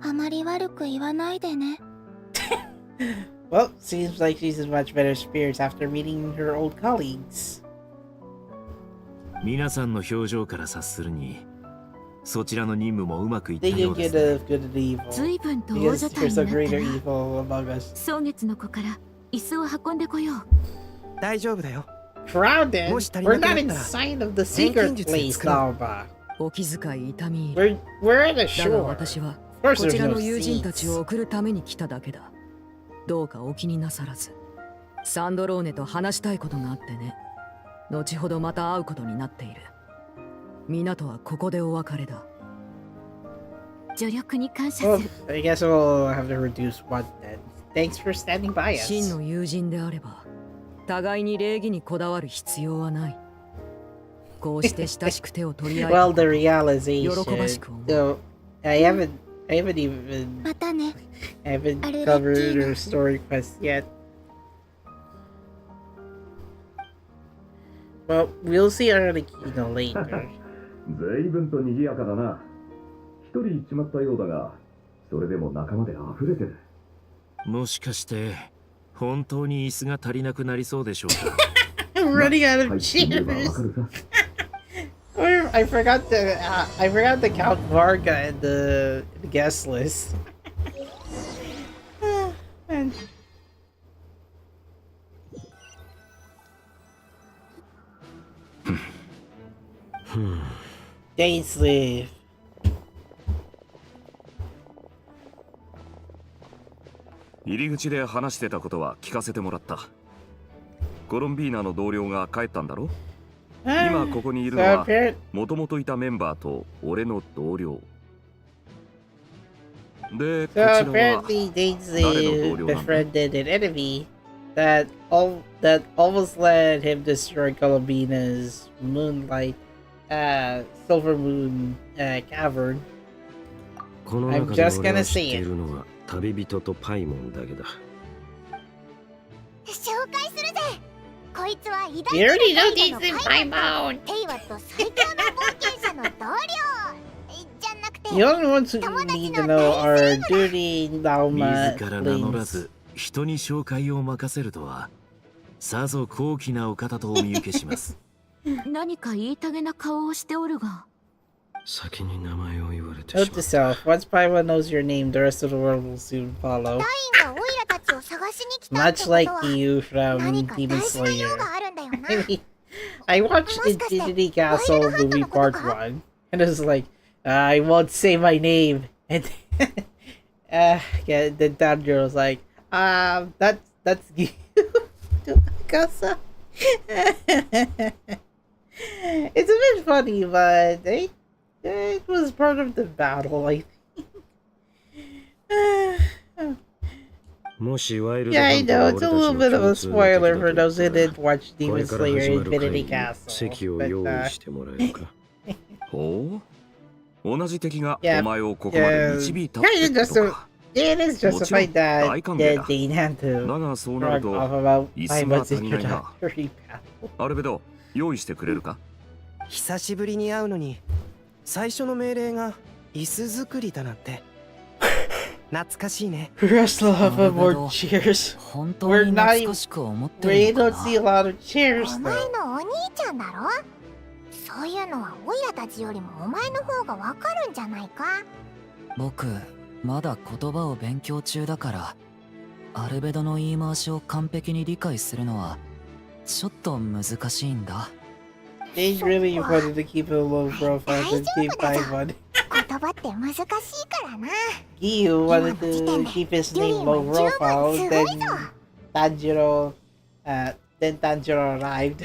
あまり悪く言わないでね。 Well, seems like she's in much better spirits after meeting her old colleagues. 皆さんの表情から察するに、そちらの任務もうまくいった They よう can です get ね。 of good and evil. 随分と大 Because 所帯 there's に a なった greater な。 evil among us. 草月の子から椅子を運んでこよう。大丈夫だよ。 Crowded? Most We're not tarinaka inside of the secret Genkinjutsu place, tsukuro. Nalba. お気遣い痛み入り。 We're at a だが shore. 私は Of こ course ち there's ら no の友人たち seats. を送るために来ただけだ。どうかお気になさらず。サンドローネと話したいことがあってね。後ほどまた会うことになっている。港はここでお別れだ。助力に感謝 Well, する。 I guess we'll have to reduce one then. Thanks for standing by us. 真の友人であれば、互いに礼儀にこだわる必要はない。こうして親しく手を取り合い Well, the realization. 喜ばしく思う。 So, I haven't even またね。 covered Arlecchino. her story quest yet. Well, we'll see Arlecchino later. 随分と賑やかだな。一人行っちまったようだが、それでも仲間で溢れてる。もしかして本当に椅子が足りなくなりそうでしょうか。I'm running out of 入ってみればわ chairs. かるさ。I forgot to count Varga in the guest list. Man. Day sleep. 入り口で話してたことは聞かせてもらった。コロンビーナの同僚が帰ったんだろ。今ここにいるの So は apparently, もともといたメンバーと俺の同僚で、こちらは Daisy befriended an enemy that almost led him to destroy Columbina's Moonlight, Silver Moon cavern. この I'm 中で just 俺 gonna は知っ say てい it. るのは旅人とパイモンだけだ。紹介するぜ。こいつは偉 You 大 already な know ガイドの Daisy パイモン Paimon. とテイワと最強の冒険者の同僚じゃなくて The only ones who need to know are Duty, 自 Nauma, ら名乗ら Lins. ず人に紹介を任せるとはさぞ高貴なお方とお見受けします。何か言いたげな顔をしておるが。先に名前を言われて Note to しまっ self, once Paimon knows your name, the rest of the world will soon follow. ダインがオイラたちを探しに来たって Much こと like は you from 何か Demon 大事な用 Slayer. があるんだよな。 I mean, I watched Infinity Castle movie part 1, and it was like, I won't say my name. And yeah, then Tanjiro was like, that's you. Casa. It's a bit funny, but it was part of the battle, I think. もしワイルド Yeah, ハ I ント know, が it's 俺 a たち little の bit of 共 a 通の敵 spoiler だ for と言 those った who ら didn't watch これ Demon から Slayer 始まる会 Infinity に Castle. 席を But, 用意してもらえるか。ほう、同じ敵が Yeah, お前をここまで導いたって kind of こと just か。 it is justified that 大歓迎だ。 Dane had to だがそうなる shrug と off about 椅子が Paimon's 足りないな。 introductory battle. アルベド、用意してくれるか。久しぶりに会うのに最初の命令が椅子作りだなんて懐かしいね。 Wrestle have なるほ more ど chairs. 本当に懐かしく思って We るの don't か see a な。 lot of chairs お前 though. のお兄ちゃんだろ。そういうのはオイラたちよりもお前の方がわかるんじゃないか。僕まだ言葉を勉強中だからアルベドの言い回しを完璧に理解するのはちょっと難しいんだ。 They really wanted to keep a low profile to keep Paimon. 言葉って難しいからな。 Giyu wanted to keep his name low profile, then Tanjiro arrived.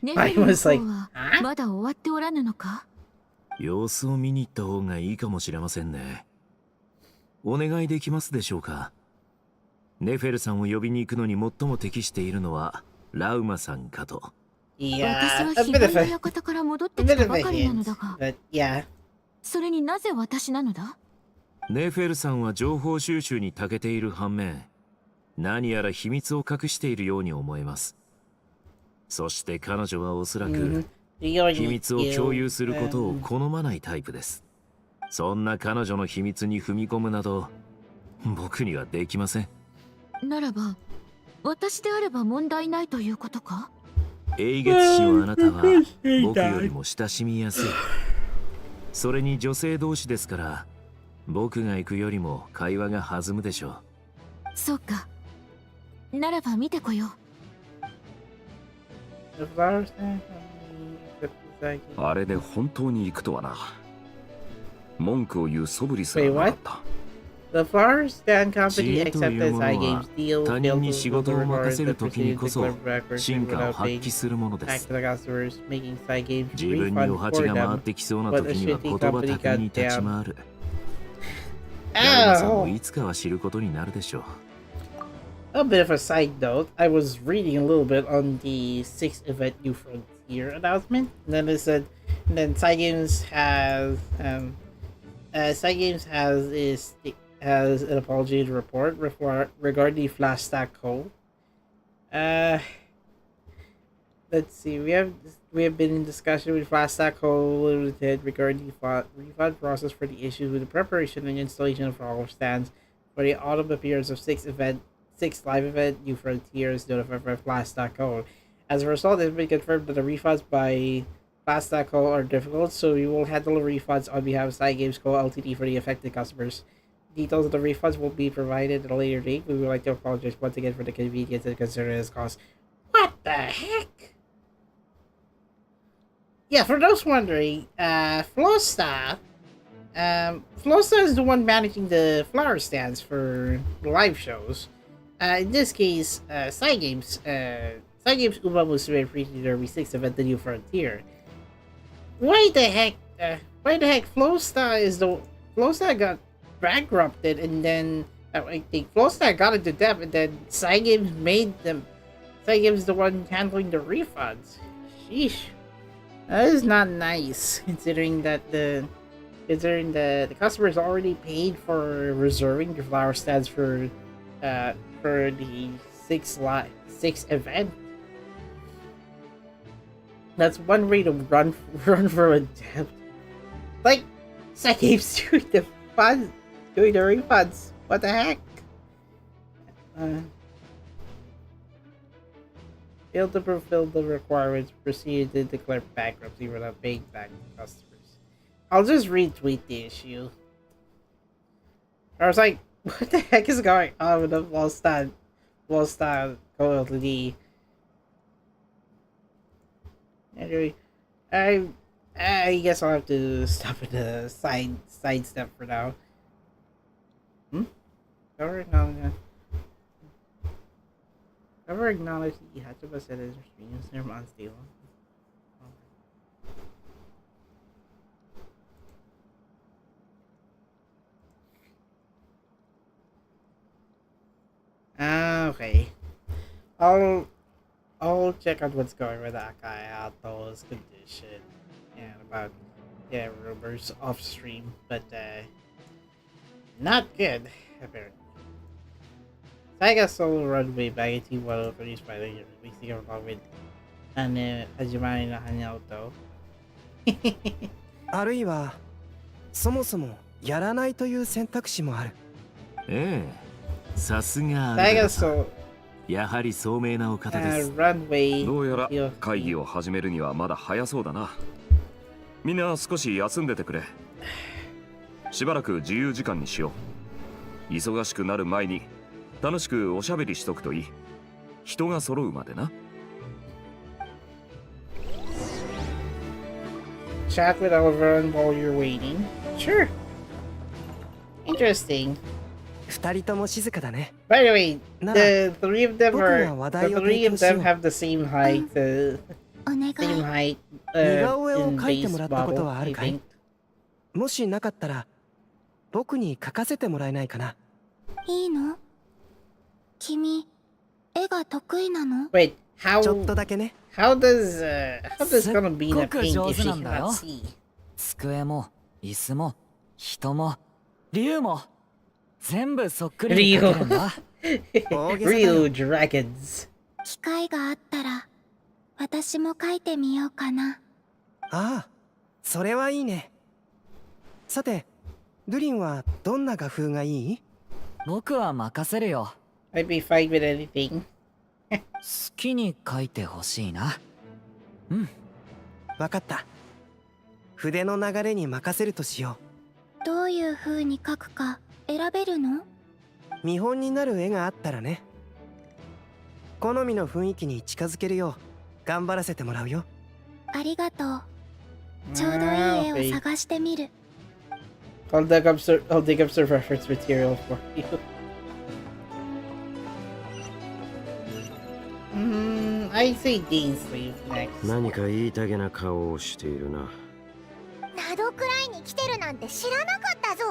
ネフェルの was like, 方は huh? まだ終わっておらぬのか。様子を見に行った方がいいかもしれませんね。お願いできますでしょうか。ネフェルさんを呼びに行くのに最も適しているのはラウマさんかと。私は彼岸の館から戻ってきたばかりなのだが、それになぜ私なのだ？ネフェルさんは情報収集に長けている反面、何やら秘密を隠しているように思えます。そして彼女はおそらく秘密を共有することを好まないタイプです。そんな彼女の秘密に踏み込むなど僕にはできません。ならば私であれば問題ないということか？英月氏のあなたは僕よりも親しみやすい。それに女性同士ですから僕が行くよりも会話が弾むでしょう。そうか。ならば見てこよう。あれで本当に行くとはな。文句を言う素振りすらなかった。The Flower Stand Company 知恵という accepted もの SI は Games deal 他人に仕事を任せる that 時にこそ proceeded to collect records 真価を without 発 paying 揮するもので back す。 to the customers, making SI Games 自分にお refund 鉢 for が回っ them. てきそうな but 時 the には shitty 言葉 company 巧みに got 立ち down. 回る。ラウマさんも Oh! いつかは知ることになるでしょう。 A bit of a side note, I was reading a little bit on the 6th event New Frontier announcement, and then it said, and then Cygames has an apology to report regarding the Flash Stack code. Let's see, we have been in discussion with Flash Stack Code Limited regarding the refund process for the issues with the preparation and installation of flower stands for the autumn appearance of 6th live event New Frontiers notified by Flash Stack Code. As a result, it has been confirmed that the refunds by Flash Stack Code are difficult, so we will handle the refunds on behalf of Cygames Co. Ltd. for the affected customers. Details of the refunds will be provided at a later date. We would like to apologize once again for the inconvenience and concern it has caused. What the heck? Yeah, for those wondering, Flosta is the one managing the flower stands for live shows. In this case, Cygames Uma Musume Itinerary 6 event The New Frontier. Why the heck Flosta got bankrupted, and then I think Flowstack got into debt, and then Cygames the one handling the refunds. Sheesh, that is not nice, considering the customers already paid for reserving the flower stands for the 6th event. That's one way to run from a debt. Like Cygames doing the refunds. What the heck? Failed to fulfill the requirements, proceeded to declare bankruptcy without paying back to customers. I'll just retweet the issue. I was like, what the heck is going on with the Volstan Ltd? Anyway, I guess I'll have to stop at the side step for now. Cover acknowledge the Hatchaba said his streams near unstable. Okay. I'll check out what's going with that guy out those condition and about rumors off stream, but not good apparently. Saiga Solo Runway back at T1 produced by Razer, releasing along with Hajimari no Hanyaoto. あるいはそもそもやらないという選択肢もある。ええ、さすがSaiga Solo やはり聡明なお方です。Runway どうやら会議を始めるにはまだ早そうだな。みんな少し休んでてくれ。しばらく自由時間にしよう。忙しくなる前に楽しくおしゃべりしとくといい。人が揃うまでな。Chat with everyone while you're waiting. Sure. Interesting. 二人とも静かだね。By the way, the three of them have the same height. Same height. 似顔絵を in 描いて base もらったこと model, はあ I るかい？ think. もしなかったら僕に描かせてもらえないかな。いいの？君、絵が得意なの？ Wait, ちょっとだけね。how does gonna be in a すっごく paint 上 if 手 she なんだよ。 cannot see? 机も椅子も人も竜も全部そっくりに描けるんだ。Real dragons. 機会があったら、私も描いてみようかな。ああ、それはいいね。さて、ドゥリンはどんな画風がいい？僕は任せるよ。I'd be fine with anything. 好きに描いてほしいな。うん。わかった。筆の流れに任せるとしよどういう風に描くか選べるの？う。見本になる絵があったらね。好みの雰囲気に近づけるよう頑張らせてもらうよ。ありがとう。ちょうどいい絵を探してみる。I'll dig up some reference material for you. I say Dean Sleeve next. 何か言いたげな顔をしているな。ナドくらいに来てるなんて知らなかったぞ。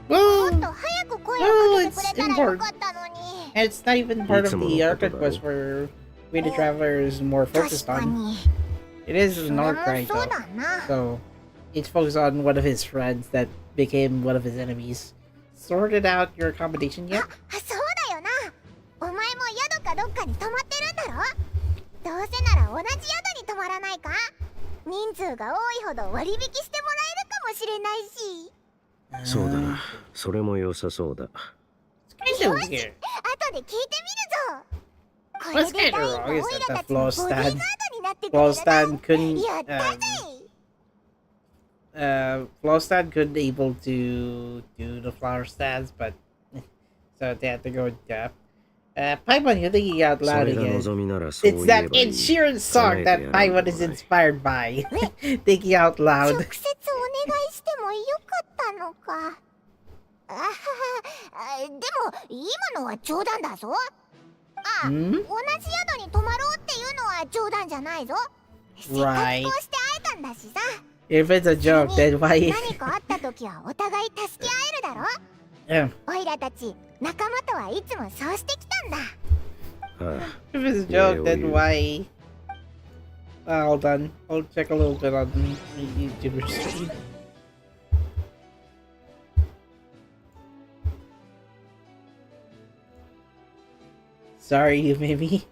Well, もっと早く声をかけてくれたらよかったのに。 and it's not even part of the Archon quest where We the Traveler is more focused 確か on. に。 It is そ an れも orc right そう though. だな。 So it's focused on one of his friends that became one of his enemies. Sorted out your accommodation yet? そうだよな。お前も宿かどっかに泊まってるんだろ。どうせなら同じ宿に泊まらないか。人数が多いほど割引してもらえるかもしれないし。そうだな。それも良さそうだ。It's kind of weird. 後で聞いてみるぞ。これ What's で kind ダイ of ン wrong が is オイ that ラ the たちの flow ボディーガー stand ドになってく flow れたな。 stand couldn't やったぜ。flow stand couldn't able to do the flower stands, but so they had to go in depth. Paimon, you're thinking out そ loud れが again. 望みならそう言 It's え that ばいい。 insurance song that Paimon is inspired by. Thinking out 直 loud. 接お願いしてもよかったのか。あははでも今のは冗談だぞ。あ、同じ宿に泊まろうっていうのは冗談じゃないぞ。せっかくこう Right. して会えたんだしさ。 If it's a joke, then why? 何かあった時はお互い助け合えるだろ。 Yeah. オイラたち仲間とはいつもそうしてきたんだ。If it's a joke, then why? Hold on. I'll check a little bit on the YouTuber stream. Sorry, you maybe.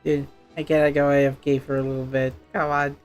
Dude, I gotta go AFK for a little bit. Come on.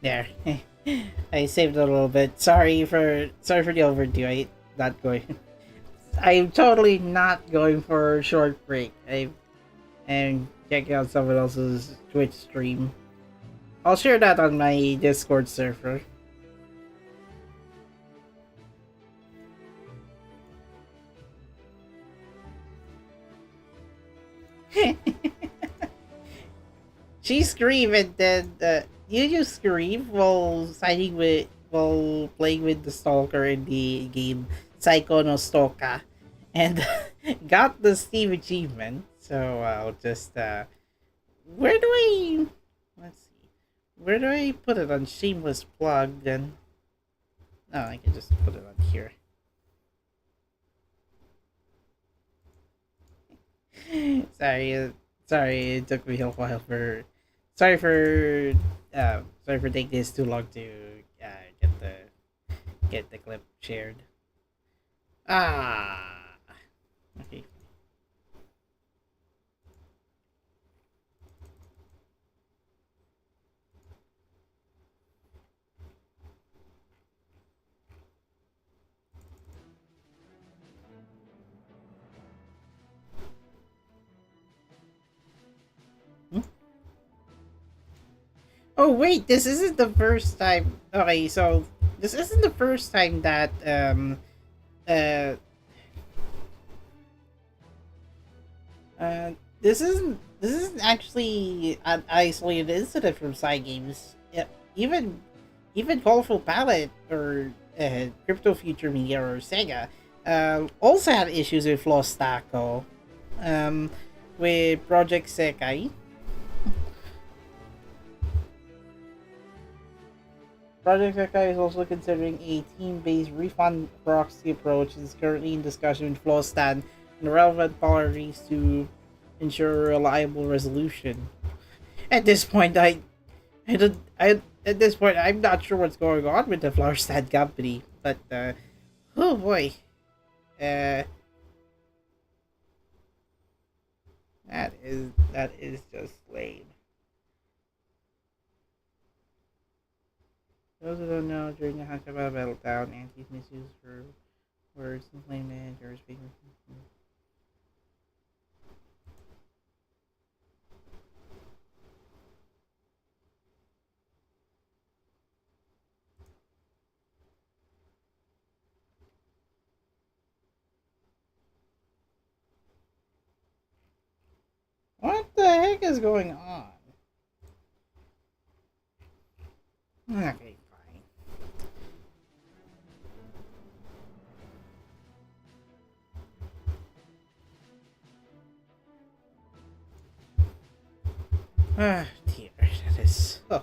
There. I saved a little bit. Sorry for the overdue. I'm totally not going for a short break. I'm checking out someone else's Twitch stream. I'll share that on my Discord server. She screamed and then you scream while playing with the stalker in the game Psycho no Stalker, and got the Steam achievement. So I'll just let's see, where do I put it on Shameless Plug then? No, I can just put it on here. Sorry, it took me a while for. Sorry for taking this too long to get the clip shared. Okay. Oh wait, this isn't the first time. Okay, so this isn't the first time that this isn't actually an isolated incident from side games. Yeah, even Colorful Palette or Crypto Future Media or Sega also had issues with Lost Taco, with Project Sekai. Project Sekai is also considering a team-based refund proxy approach and is currently in discussion with Flowstan and relevant parties to ensure reliable resolution. At this point, I'm not sure what's going on with the Flowstan company, but oh boy, that is just lame. Those who don't know, during the Hakaba Meltdown, Anti's misused for words and plain managers being. What the heck is going on? Okay. Ah, dear, that is. Oh.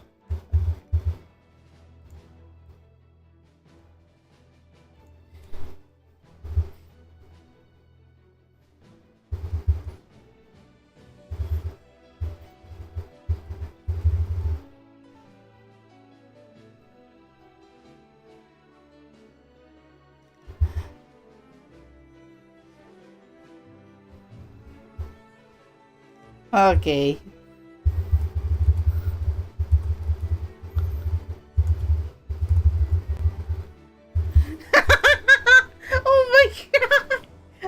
Okay.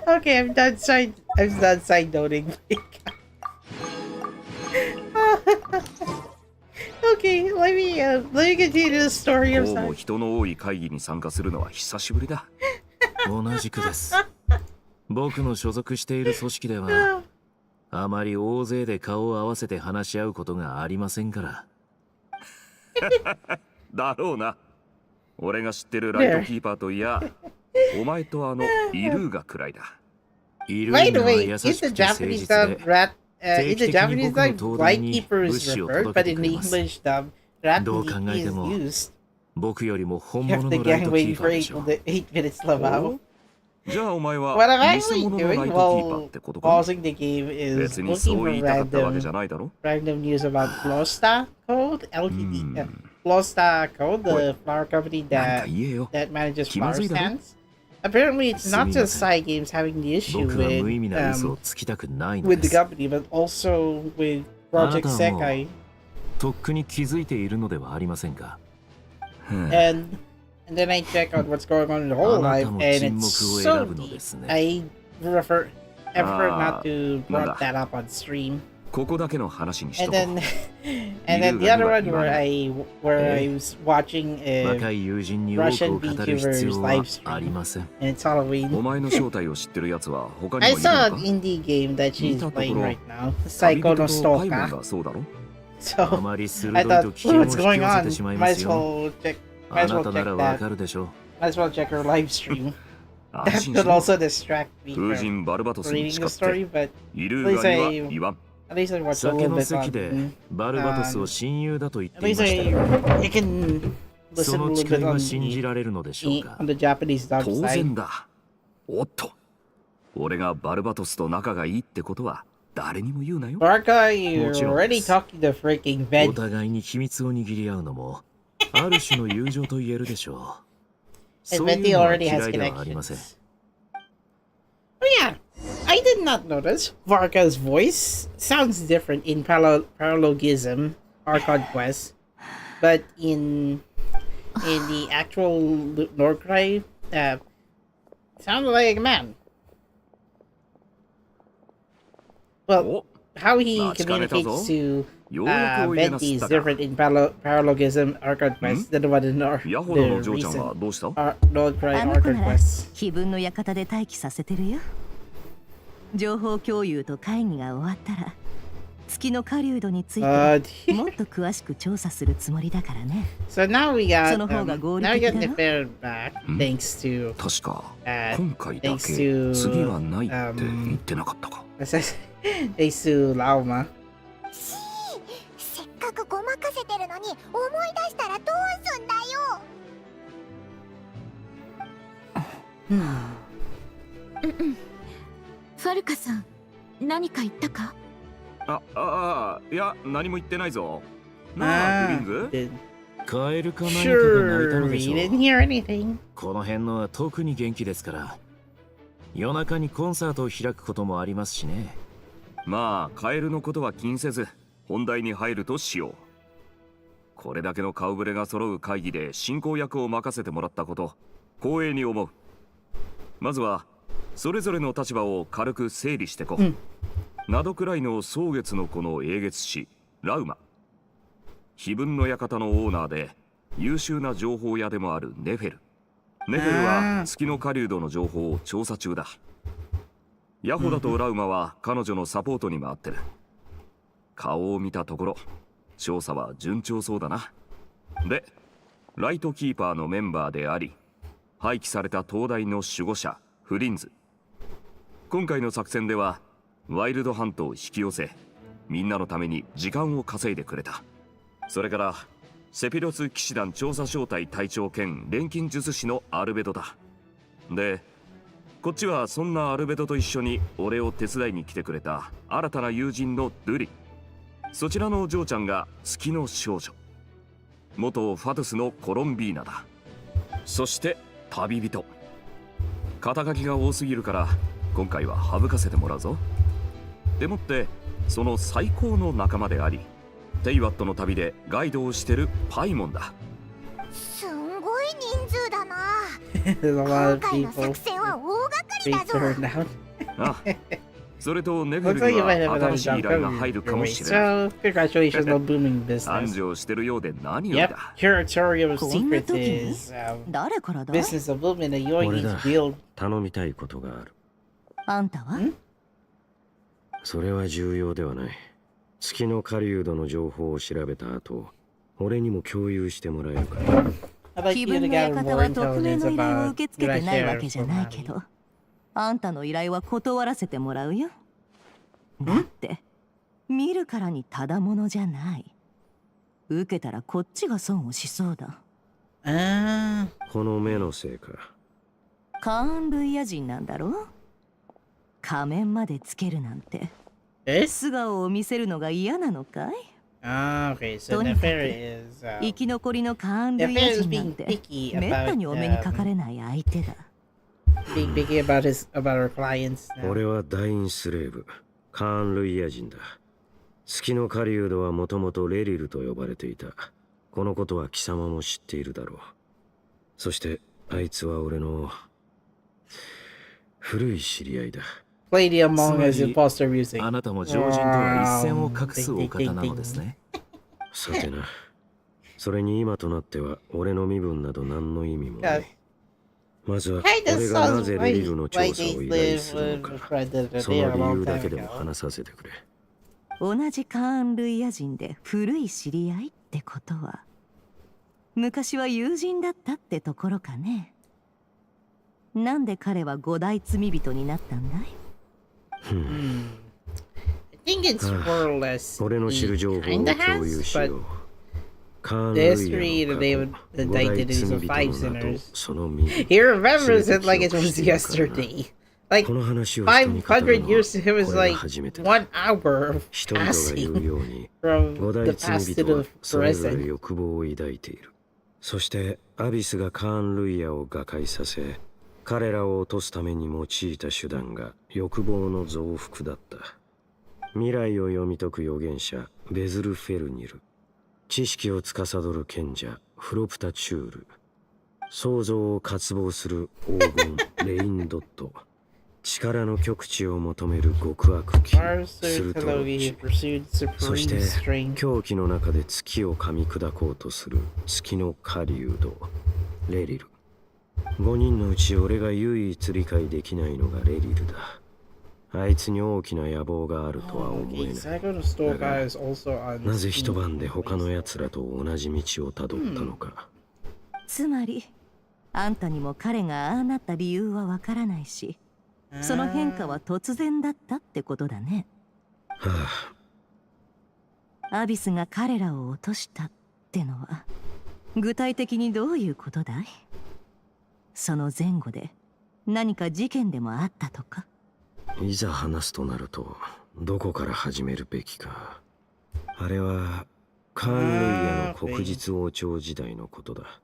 Okay, I'm done side noting. Okay, let me continue the story of こうも人の多い会議に参加するのは久しぶりだ。同じくです。僕の所属している組織ではあまり大勢で顔を合わせて話し合うことがありませんから。だろうな。俺が知ってるライトキーパーといや、お前とあのイルーガくらいだ。By the way, in the Japanese dub, Lightkeeper is referred, but in the English dub, Ratnik is used. 僕よりも本 You have 物 the のライ gang トキ waiting ーパ for ーでしょ。 8 minutes Lavao. じゃあお前は What I'm 偽 actually 物のライト doing キーパー while ってことか。 pausing the game is 別に looking そう for 言いたかったわけじゃないだろ。 random news about Flosta Code, LTD, Flosta Code, the flower company that manages flower stands. Apparently, it's not just side games having the issue with the company, but also with Project Sekai. とっくに気づいているのではありませんか。and then I check out what's going on in the whole life, and it's so deep. I prefer not to brought that up on stream. ここだけの話にしと And こう then the other one where I was watching 若い友人に多く Russian を語る VTubers 必要は live あり stream, ません。 and it's Halloween. お前の正体を知ってる奴は他に I もいるの saw か an indie game that she's 見たところ playing right now, 旅 Psycho 人 no とパイモン Stalker. がそうだろ So あまり鋭 I い thought, と危険を what's 引き going 寄せてし on? まいま Might す as よ。 well check. あ Might as な well たな check らわ that. かるでしょう。 Might as well check her live stream. 安 That 心 could しろ also distract me 風 from 神バルバトスに reading 誓 the って story, but いるがには言わん at least I watched a 酒 little の bit 席で on. バルバトスを親友だと言っ At てい least ましたよ。 I can そ listen a の little 誓 bit い on は信じ the られるのでしょうか。 on the Japanese dub 当 side. 然だおっと俺がバルバトスと仲がいいってことは誰にも言うなよ Barca, you're もちろん already です。 talking to freaking お Vent. 互いに秘密を握り合うのもある種の友情と言えるでしょう。 And そういう Venti のは already has 嫌いではありません。 connections. Oh yeah, I did not notice Varka's voice sounds different in Paralogism, Archon Quest, but in the actual Nordcry, sounded like a man. Well, how he communicates to Venti is different in Paralogism, Archon Quest than the one in the ヤホダの recent 嬢ちゃんはどうした Nordcry あの子 Archon なら Quest. 碑文の館で待機させてるよ。情報共有と会議が終わったら月の狩人についてもっと詳しく調査するつもりだからね。 So now we got その方が合理 now we 的 got だ the ろ。 fair back thanks to 確か uh 今回だ thanks け to 次はないって言ってなかったか thanks to Lauma. せっかくごまかせてるのに思い出したらどうすんだよファルカさん、何か言ったか？いや何も言ってないぞなあ Ah, グリーンズ did- カエルか何かが鳴いた sure, ので we しょ didn't う。 hear anything. この辺のは特に元気ですから。夜中にコンサートを開くこともありますしね。まあカエルのことは気にせず本題に入るとしようこれだけの顔ぶれが揃う会議で進行役を任せてもらったこと光栄に思うまずはそれぞれの立場を軽く整理してこう、などくらいの蒼月の子の英月師ラウマ碑文の館のオーナーで優秀な情報屋でもあるネフェルは月の狩人の情報を調査中だヤホダとラウマは彼女のサポートに回ってる顔を見たところ調査は順調そうだなでライトキーパーのメンバーであり廃棄された東大の守護者フリンズ今回の作戦ではワイルドハントを引き寄せみんなのために時間を稼いでくれたそれからセピロス騎士団調査小隊隊長兼錬金術師のアルベドだでこっちはそんなアルベドと一緒に俺を手伝いに来てくれた新たな友人のドゥリそちらのお嬢ちゃんが月の少女元ファドゥスのコロンビーナだそして旅人肩書きが多すぎるから今回は省かせてもらうぞでもってその最高の仲間でありテイワットの旅でガイドをしてるパイモンだすんごい人数だな There's a lot 今 of 回の people. 作戦は大掛かり They だぞ turned out. あそれとネフェ Looks ル like に you might have は another 新しい job 依頼が coming 入るか your も way. しれない So, congratulations on booming 繁 business. 盛してるようで何より Yep, だ curatorial こんな secret 時に is 誰からだ？ business of booming that you 俺 always だ build. 頼みたいことがあるあんたは？それは重要ではない月の狩人の情報を調べた後俺にも共有してもらえるか I'd like 碑 you to 文の gather 館 more は匿名 intelligence の依頼を about 受け付け what I てないわ share けじ for ゃない money. けど、あんたの依頼は断らせてもらうよ。だって見るからにただものじゃない。受けたらこっちが損をしそうだ。Ah, この目のせいかカーン類野人なんだろ？仮面までつけるなんて。eh? 素顔を見せるのが嫌なのかい？ Ah, okay, so とにかく Nefera is 生き残りのカーン類 Nefera 野 is 人なん being て picky めったにお目にか about かれない相手だ。being picky about our clients now. 俺はダインスレーブカーン・ルイヤ人だ月の狩人はもともとレリルと呼ばれていたこのことは貴様も知っているだろう。そしてあいつは俺の古い知り合いだ。Play the Among Us imposter music. あなたも常人とは一線を画すお方なのですね。さてな。それに今となっては俺の身分など何の意味もない。まずは俺がなぜレリルの調査を依頼するのか、その理由だけでも話させてくれ。同じカーン・ルイヤ人で古い知り合いってことは、昔は友人だったってところかね。なんで彼は五大罪人になったんだい？ I think it's more or less 俺の知る情報を kinda 共有 has, しよ but う。カーン・ the ルイ history ヤ that の they 過 would 去、五 that 大 they did is 罪 of 人 five の名と sinners. その身。 He remembers it like it was yesterday. Like この話を人に語る500のは years to him is これが like 初めて 1だ。 hour of 人々が言う passing ように、 from 五 the 大 past 罪 to 人は the それぞれ present. 欲望を抱いている。そしてアビスがカーン・ルイヤを瓦解させ、彼らを落とすために用いた手段が欲望の増幅だった。未来を読み解く預言者ベズル・フェルニル、知識を司る賢者フロプタ・チュール、創造を渇望する黄金レインドット、力の極致を求める極悪鬼スルトロッチ、そして狂気の中で月を噛み砕こうとする月の狩人レリル。5人のうち俺が唯一理解できないのがレリルだ。あいつに大きな野望があるとは思えない。だがなぜ一晩で他の奴らと同じ道をたどったのか。つまりあんたにも彼がああなった理由はわからないし、その変化は突然だったってことだね。はあ、アビスが彼らを落としたってのは具体的にどういうことだい？その前後で何か事件でもあったとか？いざ話すとなるとどこから始めるべきか。あれはカーン・ルイヤの黒日王朝時代のことだ。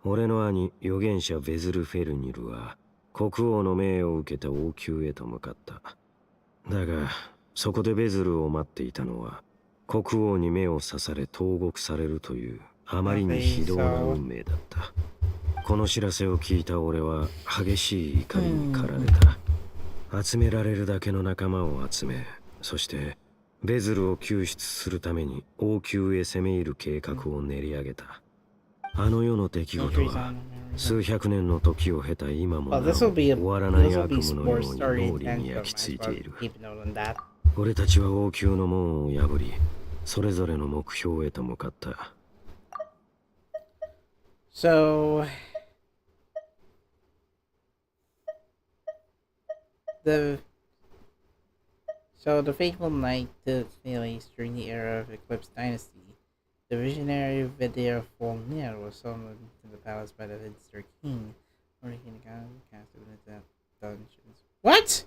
俺の兄預言者ベズル・フェルニルは国王の命を受けた王宮へと向かった。だがそこでベズルを待っていたのは国王に目を刺され投獄されるというあまりに非道な運命だった。この知らせを聞いた俺は激しい怒りに駆られた。集められるだけの仲間を集め、そしてベズルを救出するために王宮へ攻め入る計画を練り上げた。あの世の出来事は数百年の時を経た今もなお終わらない悪夢のように脳裏に焼き付いている。俺たちは王宮の門を破り、それぞれの目標へと向かった。So the fateful night took place during the era of Eclipse dynasty. The visionary Vedere Folnir was summoned to the palace by the Leinster king, where he can cast into dungeons. What?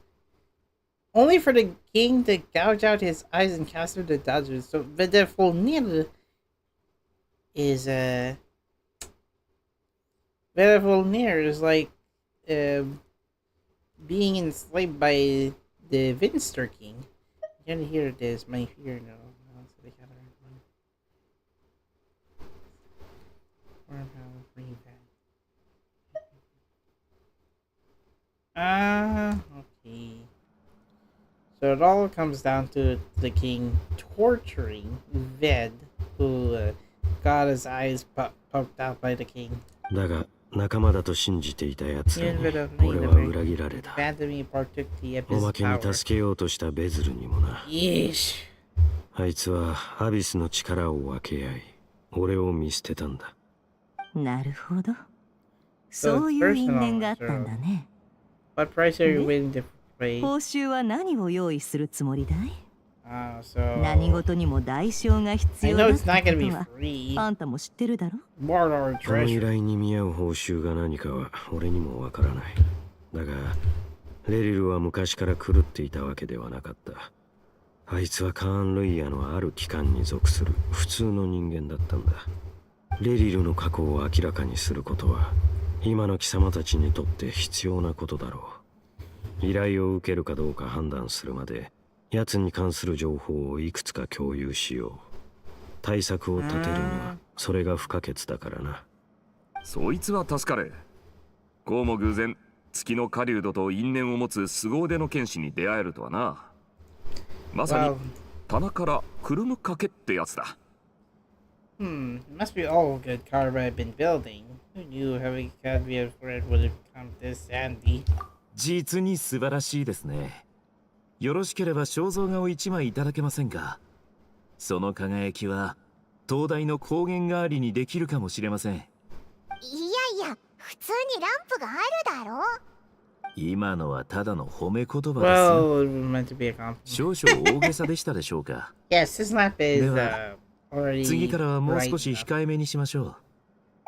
Only for the king to gouge out his eyes and cast him into dungeons. So Vedere Folnir is Vedere Folnir is like being enslaved by the Leinster king. You can hear this, my fear no. Okay. So it all comes down to the king torturing Ved, who got his eyes poked out by the king. だが仲間だと信じていた奴らに俺は裏切られた。おまけに助けようとしたベズルにもな。あいつはアビスの力を分け合い、俺を見捨てたんだ。なるほど。そういう因縁があったんだね。What price are you willing to pay? 報酬は何を用意するつもりだい？何事にも代償が必要だってことはあんたも知ってるだろ？この依頼に見合う報酬が何かは俺にもわからない。だがレリルは昔から狂っていたわけではなかった。あいつはカーン・ルイヤのある機関に属する普通の人間だったんだ。レリルの過去を明らかにすることは今の貴様たちにとって必要なことだろう。依頼を受けるかどうか判断するまで奴に関する情報をいくつか共有しよう。対策を立てるにはそれが不可欠だからな。そいつは助かれ。こうも偶然月の狩人と因縁を持つ凄腕の剣士に出会えるとはな。まさに棚からくるむかけってやつだ。It must be all good karma I've been building. Who knew having a caveat friend would become this handy? 実に素晴らしいですね。よろしければ肖像画を1枚いただけませんか。その輝きは灯台の光源代わりにできるかもしれません。いやいや、普通にランプがあるだろ。今のはただの褒め言葉です。Well, it was meant to be a compliment. 少々大げさでしたでしょうか。Yes, this lamp is では already 次からはもう少し bright enough. 控えめにしましょ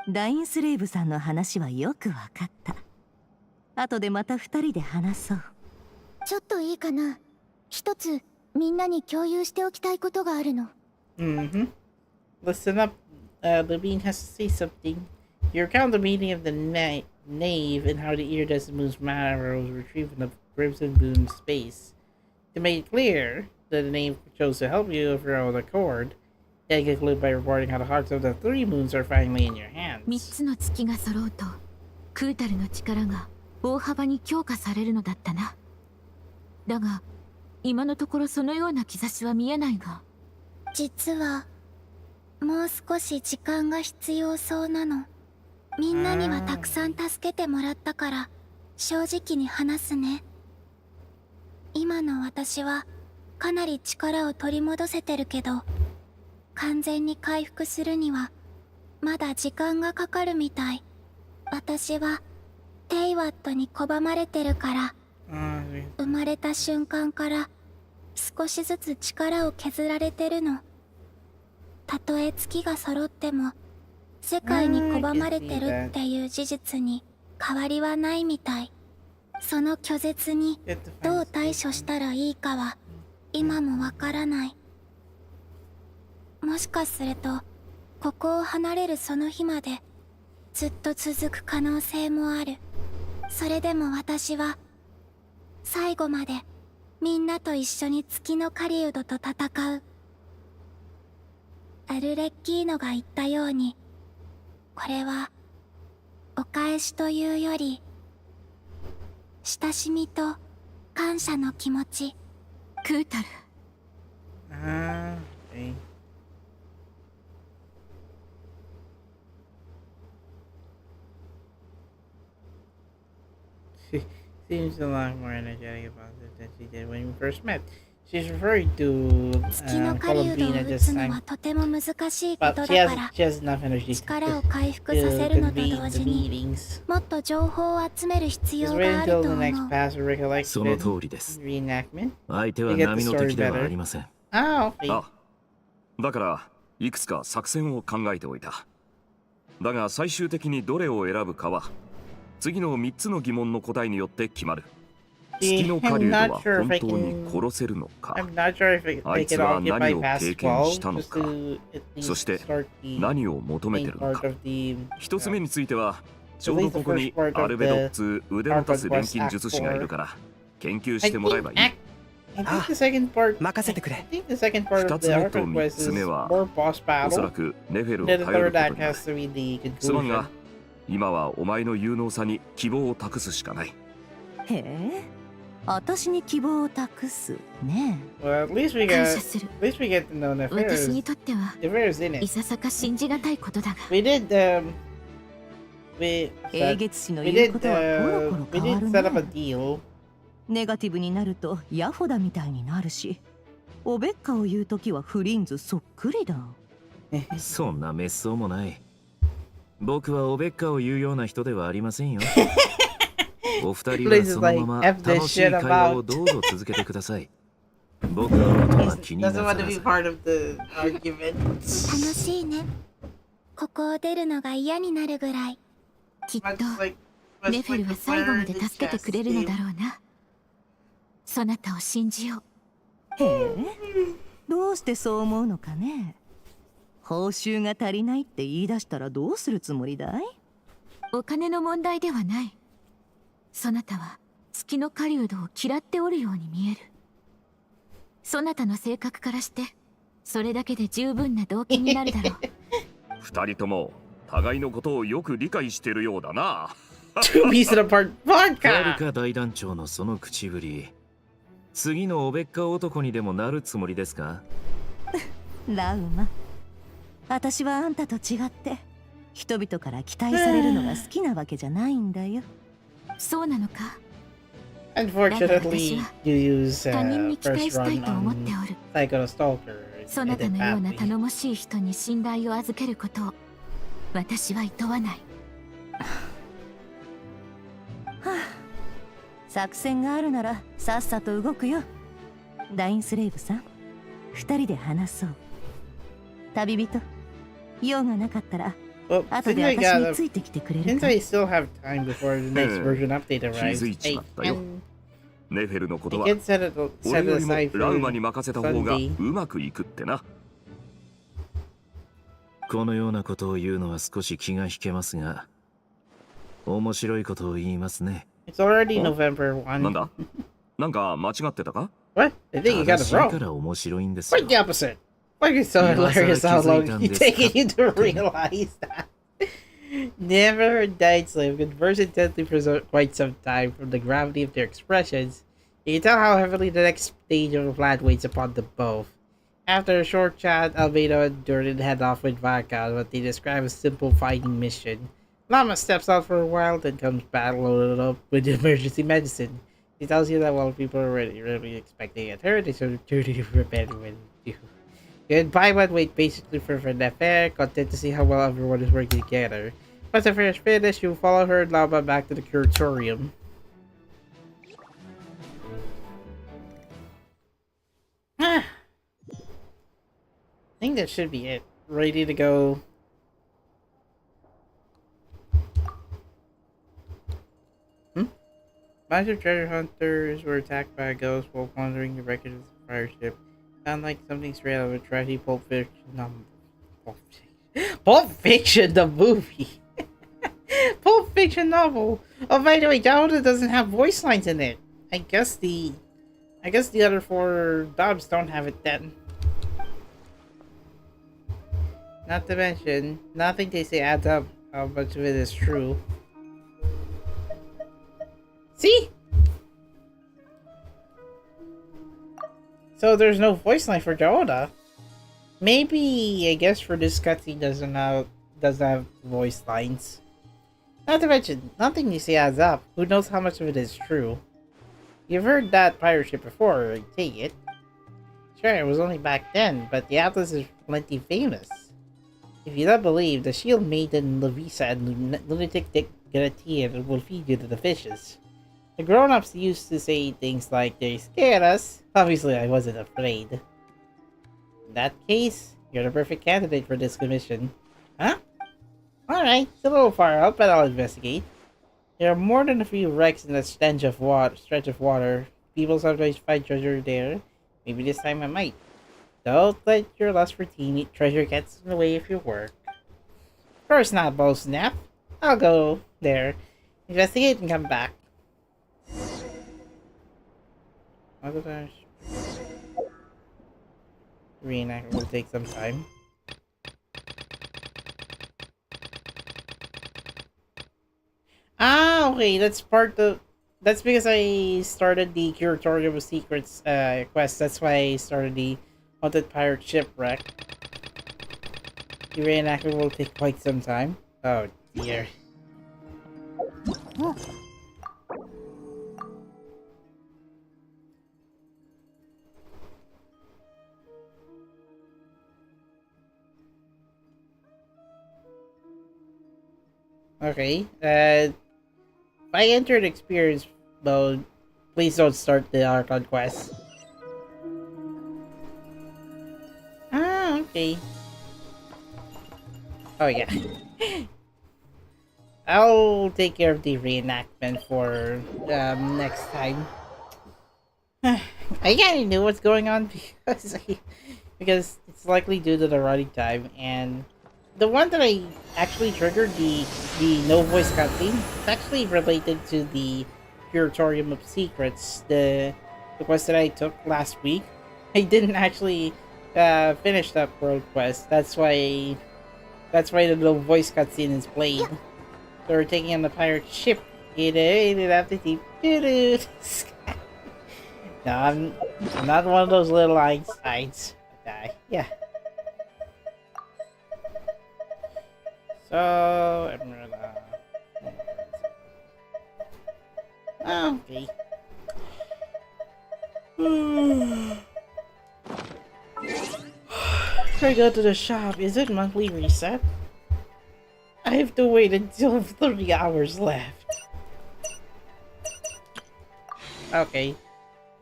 う。ダインスレイブさんの話はよくわかった。後でまた二人で話そう。ちょっといいかな。一つみんなに共有しておきたいことがあるの。Listen up. Levine has to say something. You recount the meaning of the nave and how the iridescent moon's matter was retrieved from the crimson moon space. To make it clear that the nave chose to help you of your own accord, they conclude by reporting how the hearts of the three moons are finally in your hands. 3つの月が揃うとクータルの力が大幅に強化されるのだったな。だが今のところそのような兆しは見えないが。実はもう少し時間が必要そうなの。みんなにはたくさん助けてもらったから正直に話すね。今の私はかなり力を取り戻せてるけど、完全に回復するにはまだ時間がかかるみたい。私はテイワットに拒まれてるから、生まれた瞬間から少しずつ力を削られてるの。たとえ月が揃っても世界に拒まれてるっていう事実に変わりはないみたい。その拒絶にどう対処したらいいかは今もわからない。もしかするとここを離れるその日までずっと続く可能性もある。それでも私は最後までみんなと一緒に月の狩人と戦う。アルレッキーノが言ったように、これはお返しというより親しみと感謝の気持ち。クータル。Okay. She seems a lot more energetic about it than she did when we first met. She's referring to 月の狩人を Columbina 打 this つの time, はとても難しいこ but と she だから、 has enough energy 力を to 回復させるのと convene 同 the 時に meetings. もっと情報を集める必 It's 要 waiting がある until と the 思 next う。 pass of その recollection 通りです。 reenactment. 相手は波の敵ではありません。Ah, okay. あ、だからいくつか作戦を考えておいた。だが最終的にどれを選ぶかは次の3つの疑問の答えによって決まる。月の狩人は本当に殺せるのか、 I'm not sure if あい I つ can は occupy 何を past 経験 12したの just か、 to at そ least して start the 何を求めて main るの part か。 of the 一つ目についてはちょうどここにアルベドっつう腕の立つ錬金術師がいるから研究してもらえばいい。 I think the second part 任せてく I れ。 think the second part 二 of つ the 目と Archon 三 quest つ目 is は more boss おそ battle. らくネフェルを Then the 頼る third こと act になる。 has to be the すまん conclusion. が今はお前の有能さに希望を託すしかない。へえ、私に希望を託すね。 Well, at least we 感 got 謝する。 at least we get to know 私に Nefer's とっては Nefer's in い it. ささか信じがたいことだが。 We did we 英月氏の we 言う did ことはコロコロ we 変わ did る set up a ね。 deal. ネガティブになるとヤホダみたいになるし、おべっかを言うときはフリンズそっくりだ。そんな滅相もない。僕はおべっかを言うような人ではありませんよ。お二人はそのまま楽しい会話をどうぞ続けてください。僕のことは気にな Doesn't さ want to ら be ず。 part of the argument. 楽しいね。ここを出るのが嫌になるぐらい。きっと Much like ネフェルは最後まで助けてくれるのだ chess ろうな。そなたを信じよう。へえ、どうしてそう思うのかね。報酬が足りないって言い出したらどうするつもりだい？お金の問題ではない。そなたは月の狩人を嫌っておるように見える。そなたの性格からしてそれだけで十分な動機になるだろう。二人とも互いのことをよく理解してるようだな。Two pieces apart. はる Vodka! か大団長のその口ぶり、次のおべっか男にでもなるつもりですか？ラウマ、私はあんたと違って人々から期待されるのが好きなわけじゃないんだよ。そうなのか。 Unfortunately, you use 他人に期待 first したい run と思って on おる。 Psycho the Stalker. そなた and の then ような badly. 頼もしい人に信頼を預けることを私はいとわない。作戦があるならさっさと動くよ。ダインスレイブさん、二人で話そう。旅人、用がなかったら Well, 後 since で I 私 got に a, ついてきてくれる since か。 I still have time before the next version update arrives, 気づいち I まったよ。 can, ネフェルのこと I は can set it 俺 set よ it りも aside ラウ for マに任せた方が Sunday. うまくいくってな。このようなことを言うのは少し気が引けますが、面白いことを言いますね。 It's already November 1. なんだ？なんか間違ってたか？ What? I think you got 正 it しいか wrong. ら面白いんですよ。 Quite the opposite. Like it's so hilarious how long you taking you to realize that. Never heard Dying Slave converse intently for quite some time from the gravity of their expressions. You can tell how heavily the next stage of the plan weighs upon them both. After a short chat, Albedo and Durden head off with Vodka on what they describe as simple fighting mission. Llama steps out for a while, then comes back loaded up with emergency medicine. He tells you that while people are really expecting a turn, they sort of turn to prepare when you. Goodbye, one wait patiently for an affair, content to see how well everyone is working together. Once the affair is finished, you follow her and Llama back to the curatorium. I think that should be it. Ready to go. Bunch of treasure hunters were attacked by a ghost while wandering the wreckage of the fire ship. Sound like something straight out of a trashy Pulp Fiction Pulp Fiction, the movie. Pulp Fiction novel. Oh, by the way, Dowda doesn't have voice lines in it. I guess the other four dubs don't have it then. Not to mention, nothing they say adds up how much of it is true. See? So there's no voice line for Dowda. Maybe, I guess for this cutscene doesn't have voice lines. Not to mention, nothing you say adds up. Who knows how much of it is true? You've heard that pirate ship before, I take it. Sure, it was only back then, but the Atlas is plenty famous. If you don't believe, the Shield Maiden, Lavisa, and Lunatic Dick Gratien will feed you to the fishes. The grown-ups used to say things like, they scared us. Obviously, I wasn't afraid. In that case, you're the perfect candidate for this commission. Huh? Alright, it's a little far out, but I'll investigate. There are more than a few wrecks in that stretch of water. People sometimes find treasure there. Maybe this time I might. Don't let your lust for treasure get in the way of your work. Of course not, Bo Snap. I'll go there, investigate, and come back. Reenact will take some time. Ah, okay, that's because I started the Curatorium of Secrets quest. That's why I started the Haunted Pirate Shipwreck. The reenactment will take quite some time. Oh dear. Okay, if I entered experience mode, please don't start the Archon quest. Ah, okay. Oh yeah. I'll take care of the reenactment for next time. I kind of knew what's going on because it's likely due to the running time, and the one that I actually triggered, the no voice cutscene, it's actually related to the Curatorium of Secrets, the quest that I took last week. I didn't actually finish that world quest. That's why That's why the little voice cutscene is playing. So we're taking on the pirate ship. No, I'm not one of those little Einsteins. Yeah. So, okay. I go to the shop. Is it monthly reset? I have to wait until 30 hours left. Okay.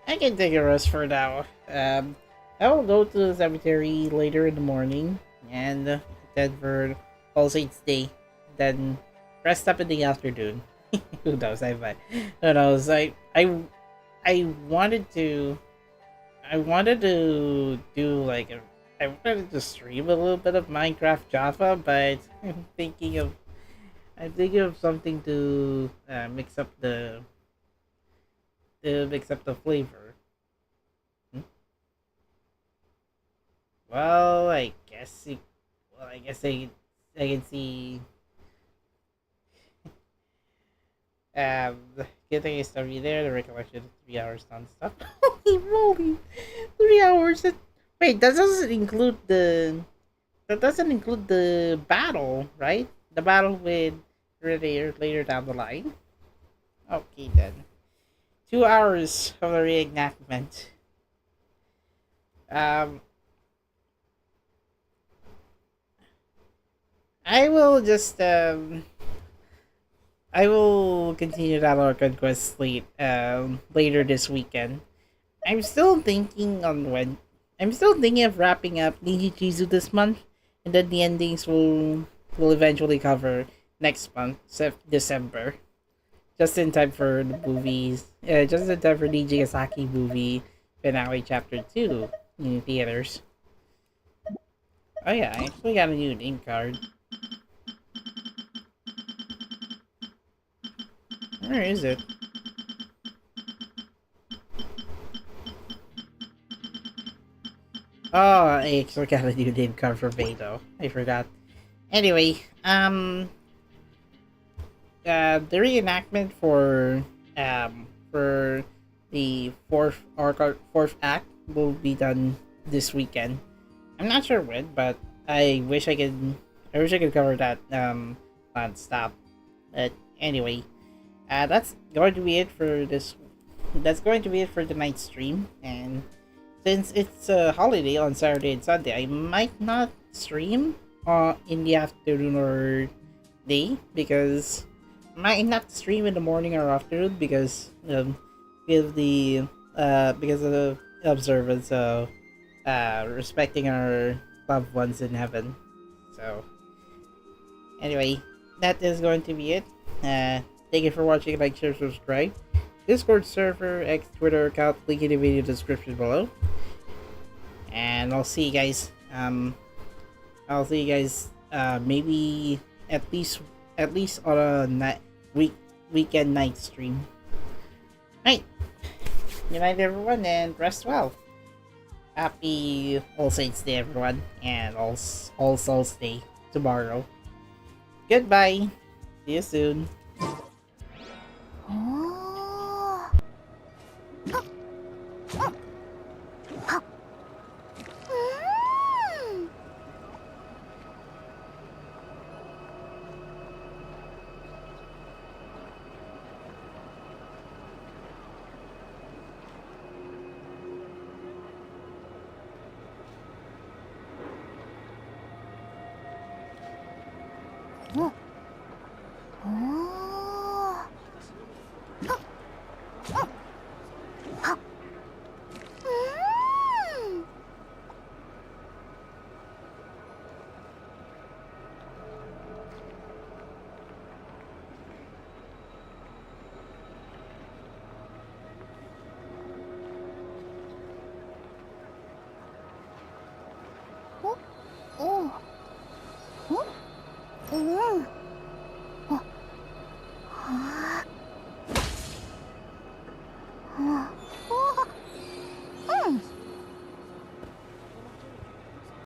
I can take a rest for now. I will go to the cemetery later in the morning and then for All Saints Day. Then rest up in the afternoon. Who knows? Who knows? I wanted to do like I wanted to stream a little bit of Minecraft Java, but I'm thinking of something to mix up the flavor. Well, I guess I can see getting a story there, the recollection of 3 hours non-stop. Holy moly! 3 hours. Wait, that doesn't include the battle, right? The battle with later down the line. Okay then. 2 hours of the reenactment. I will just I will continue that Archon quest later this weekend. I'm still thinking of wrapping up Niji Chizu this month, and then the endings will eventually cover next month, December. Just in time for the movies. Just in time for Nijigasaki movie finale chapter 2 in theaters. Oh yeah, I actually got a new name card. Where is it? Oh, I actually got a new name card for Beto. I forgot. Anyway, the reenactment for the fourth act will be done this weekend. I'm not sure when, but I wish I could cover that non-stop. But anyway, that's going to be it for this. That's going to be it for tonight's stream. And since it's a holiday on Saturday and Sunday, I might not stream in the afternoon or day, because I might not stream in the morning or afternoon because of the observance of respecting our loved ones in heaven. So anyway, that is going to be it. Thank you for watching. Like, share, subscribe. Discord server, X, Twitter account, link in the video description below. And I'll see you guys. Maybe at least on a weekend night stream. Right. Good night, everyone, and rest well. Happy All Saints Day, everyone, and All Souls Day tomorrow. Goodbye. See you soon. Oh.